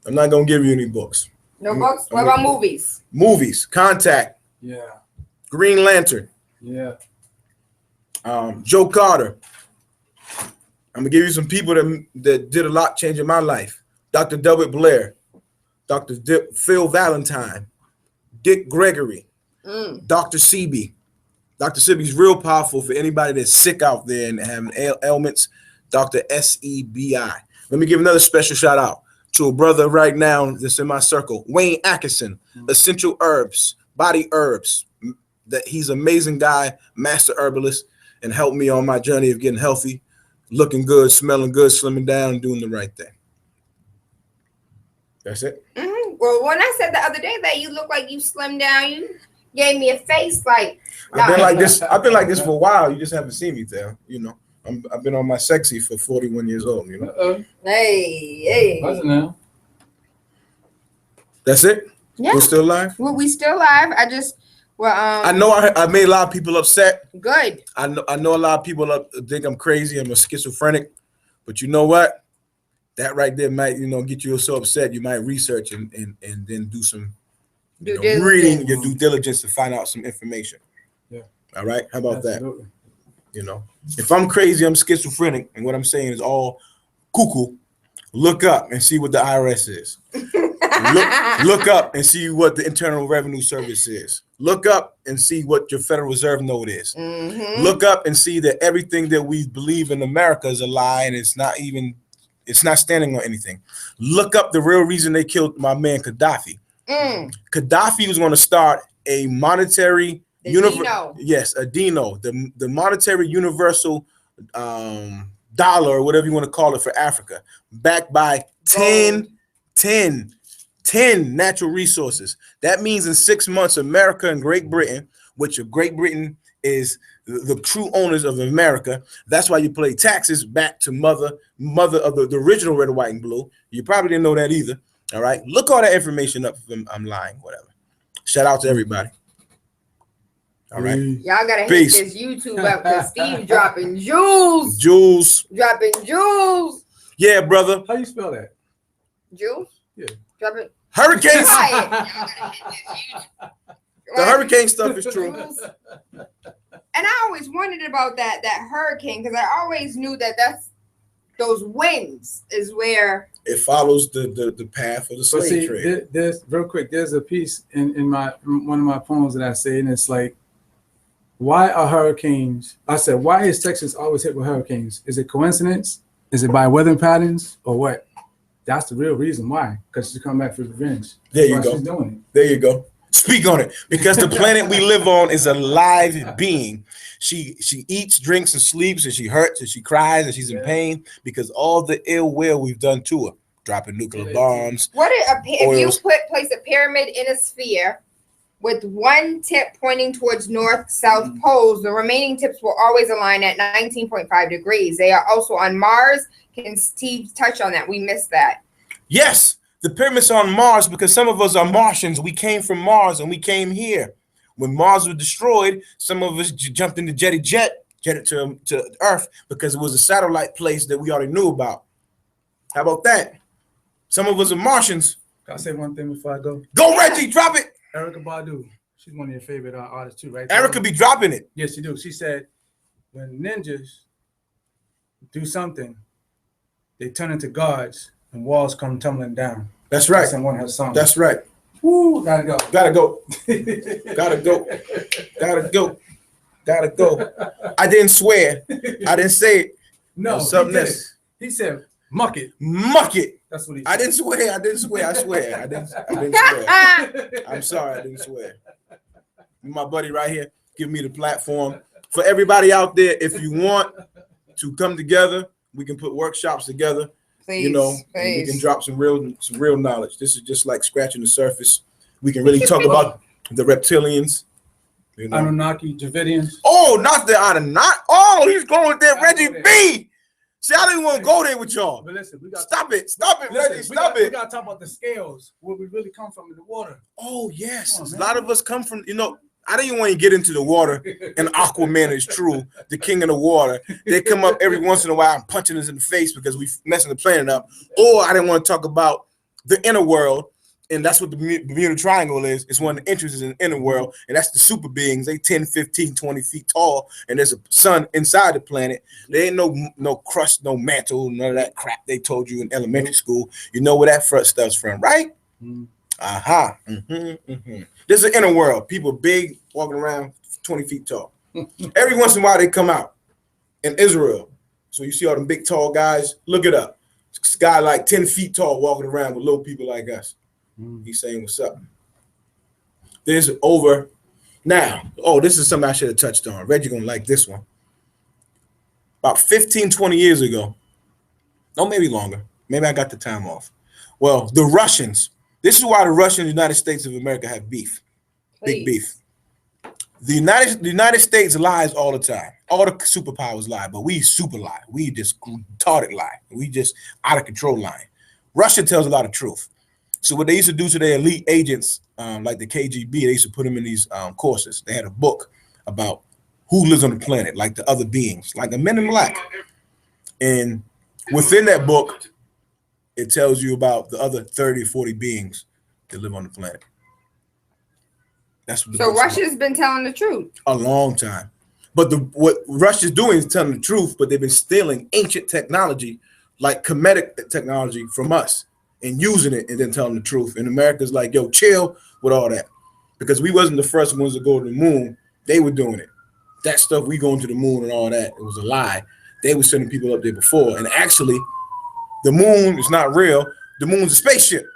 I'm not gonna give you any books. No books? What about movies? Movies. Contact. Yeah. Green Lantern. Yeah. Joe Carter. I'm gonna give you some people that did a lot changing my life. Dr. Delbert Blair, Dr. Phil Valentine, Dick Gregory, Dr. Sebi. Dr. Sebi's real powerful for anybody that's sick out there and having ailments. Dr. Sebi. Let me give another special shout out to a brother right now that's in my circle, Wayne Atkinson, Essential Herbs, Body Herbs. That he's an amazing guy, master herbalist, and helped me on my journey of getting healthy, looking good, smelling good, slimming down, and doing the right thing. That's it. Mm-hmm. Well, when I said the other day that you look like you slimmed down, you gave me a face like. I've been like this. I've been like this for a while. You just haven't seen me there. I've been on my sexy for 41 years old. Hey. What's it now? That's it. Yeah. We're still live. Well, we still live. I know I made a lot of people upset. Good. I know a lot of people think I'm crazy. I'm a schizophrenic, but you know what? That right there might get you so upset. You might research and then do some reading, your due diligence to find out some information. Yeah. All right. How about Absolutely. that? If I'm crazy, I'm schizophrenic, and what I'm saying is all cuckoo. Look up and see what the IRS is. look up and see what the Internal Revenue Service is. Look up and see what your Federal Reserve note is. Mm-hmm. Look up and see that everything that we believe in America is a lie, and it's not standing on anything. Look up the real reason they killed my man Gaddafi. Gaddafi was going to start a monetary a Dino, the monetary universal dollar, or whatever you want to call it, for Africa, backed by 10 natural resources. That means in 6 months, America and Great Britain, which Great Britain is the true owners of America. That's why you pay taxes back to mother of the original red, white, and blue. You probably didn't know that either. All right. Look all that information up if I'm lying, whatever. Shout out to everybody. All right. Y'all gotta hit Peace. this YouTube up because Steve's dropping jewels. Dropping jewels. Yeah, brother. How you spell that? Jewels? Yeah. Drop it. Hurricanes. The hurricane stuff is true. And I always wondered about that hurricane because I always knew that's those winds is where it follows the path of the slave trade. There's real quick. There's a piece in one of my poems that I say, and it's like, why are hurricanes? I said, why is Texas always hit with hurricanes? Is it coincidence? Is it by weather patterns or what? That's the real reason why. Because she's coming back for revenge. There you go. She's doing it. There you go. Speak on it, because the planet we live on is a live being. She eats, drinks, and sleeps, and she hurts, and she cries, and she's in pain because all the ill will we've done to her, dropping nuclear bombs. What if you place a pyramid in a sphere with one tip pointing towards north, south poles? The remaining tips will always align at 19.5 degrees. They are also on Mars. Can Steve touch on that? We missed that. Yes. The pyramids on Mars, because some of us are Martians. We came from Mars and we came here. When Mars was destroyed, some of us jumped in the jetted to Earth because it was a satellite place that we already knew about. How about that? Some of us are Martians. Can I say one thing before I go? Go, Reggie, drop it. Erykah Badu, she's one of your favorite artists too, right? Erykah be dropping it. Yes, she do. She said, when ninjas do something, they turn into gods and walls come tumbling down. That's right. That's in one of her songs. That's right. Woo, gotta go. Gotta go. Gotta go. Gotta go. Gotta go. I didn't swear. I didn't say it. No, something else. He said, muck it. Muck it. That's what he said. I didn't swear. I didn't swear. I swear. I didn't swear. I'm sorry. I didn't swear. My buddy right here, give me the platform. For everybody out there, if you want to come together, we can put workshops together. Please, you know, and we can drop some real knowledge. This is just like scratching the surface. We can really talk about the reptilians, you know. Anunnaki, Dravidians. Oh, not the Anunnaki. Oh, he's going with that Reggie B. See, I didn't want to go there with y'all. But listen, we got stop it, Reggie, stop it. We got to talk about the scales, where we really come from in the water. Oh yes, a lot of us come from. You know, I don't even want to get into the water. And Aquaman is true, the king of the water. They come up every once in a while and punching us in the face because we messing the planet up. Or I didn't want to talk about the inner world, and that's what the Bermuda Triangle is. It's one of the entrances in the inner world, and that's the super beings. They 10, 15, 20 feet tall, and there's a sun inside the planet. There ain't no crust, no mantle, none of that crap they told you in elementary school. You know where that first stuff's from, right? Aha. This is an inner world. People big, walking around 20 feet tall. Every once in a while, they come out in Israel. So you see all them big, tall guys. Look it up. This guy like 10 feet tall walking around with little people like us. He's saying, what's up? There's over. Now, this is something I should have touched on. Reggie gonna like this one. About 15, 20 years ago. No, maybe longer. Maybe I got the time off. Well, the Russians. This is why the Russians and the United States of America have beef. Big beef. The United States lies all the time. All the superpowers lie, but we super lie. We just retarded lie. We just out of control lying. Russia tells a lot of truth. So what they used to do to their elite agents, like the KGB, they used to put them in these courses. They had a book about who lives on the planet, like the other beings, like the Men in Black. And within that book, it tells you about the other 30 or 40 beings that live on the planet. That's what. So Russia's been telling the truth a long time, but what Russia's doing is telling the truth. But they've been stealing ancient technology, like Kemetic technology, from us and using it, and then telling the truth. And America's like, yo, chill with all that, because we wasn't the first ones to go to the moon. They were doing it. That stuff, we going to the moon and all that, it was a lie. They were sending people up there before, and actually, the moon is not real. The moon's a spaceship,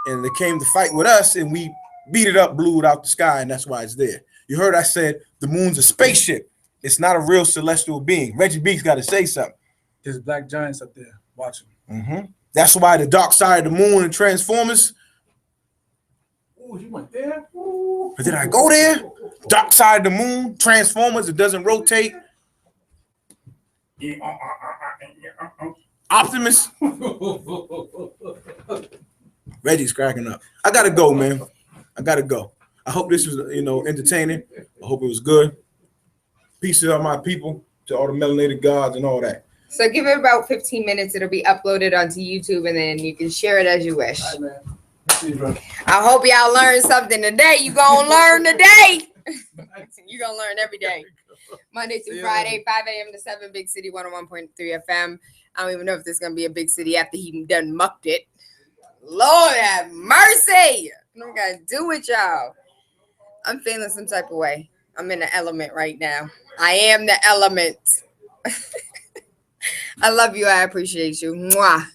and they came to fight with us, and we beat it up, blew it out the sky, and that's why it's there. You heard I said the moon's a spaceship. It's not a real celestial being. Reggie B's got to say something. There's black giants up there watching. That's why the dark side of the moon and Transformers. Oh, you went there? But did I go there? Dark side of the moon, Transformers, it doesn't rotate. Optimus. Reggie's cracking up. I gotta go, man. I gotta go. I hope this was, entertaining. I hope it was good. Peace to all my people, to all the melanated gods and all that. So give it about 15 minutes. It'll be uploaded onto YouTube, and then you can share it as you wish. All right, man. see you, bro. I hope y'all learned something today. You gonna learn today. You gonna learn every day. Monday through Friday, 5 a.m. to 7, Big City 101.3 FM. I don't even know if this is gonna be a big city after he done mucked it. Lord have mercy. I don't gotta do with y'all. I'm feeling some type of way. I'm in the element right now. I am the element. I love you. I appreciate you. Mwah.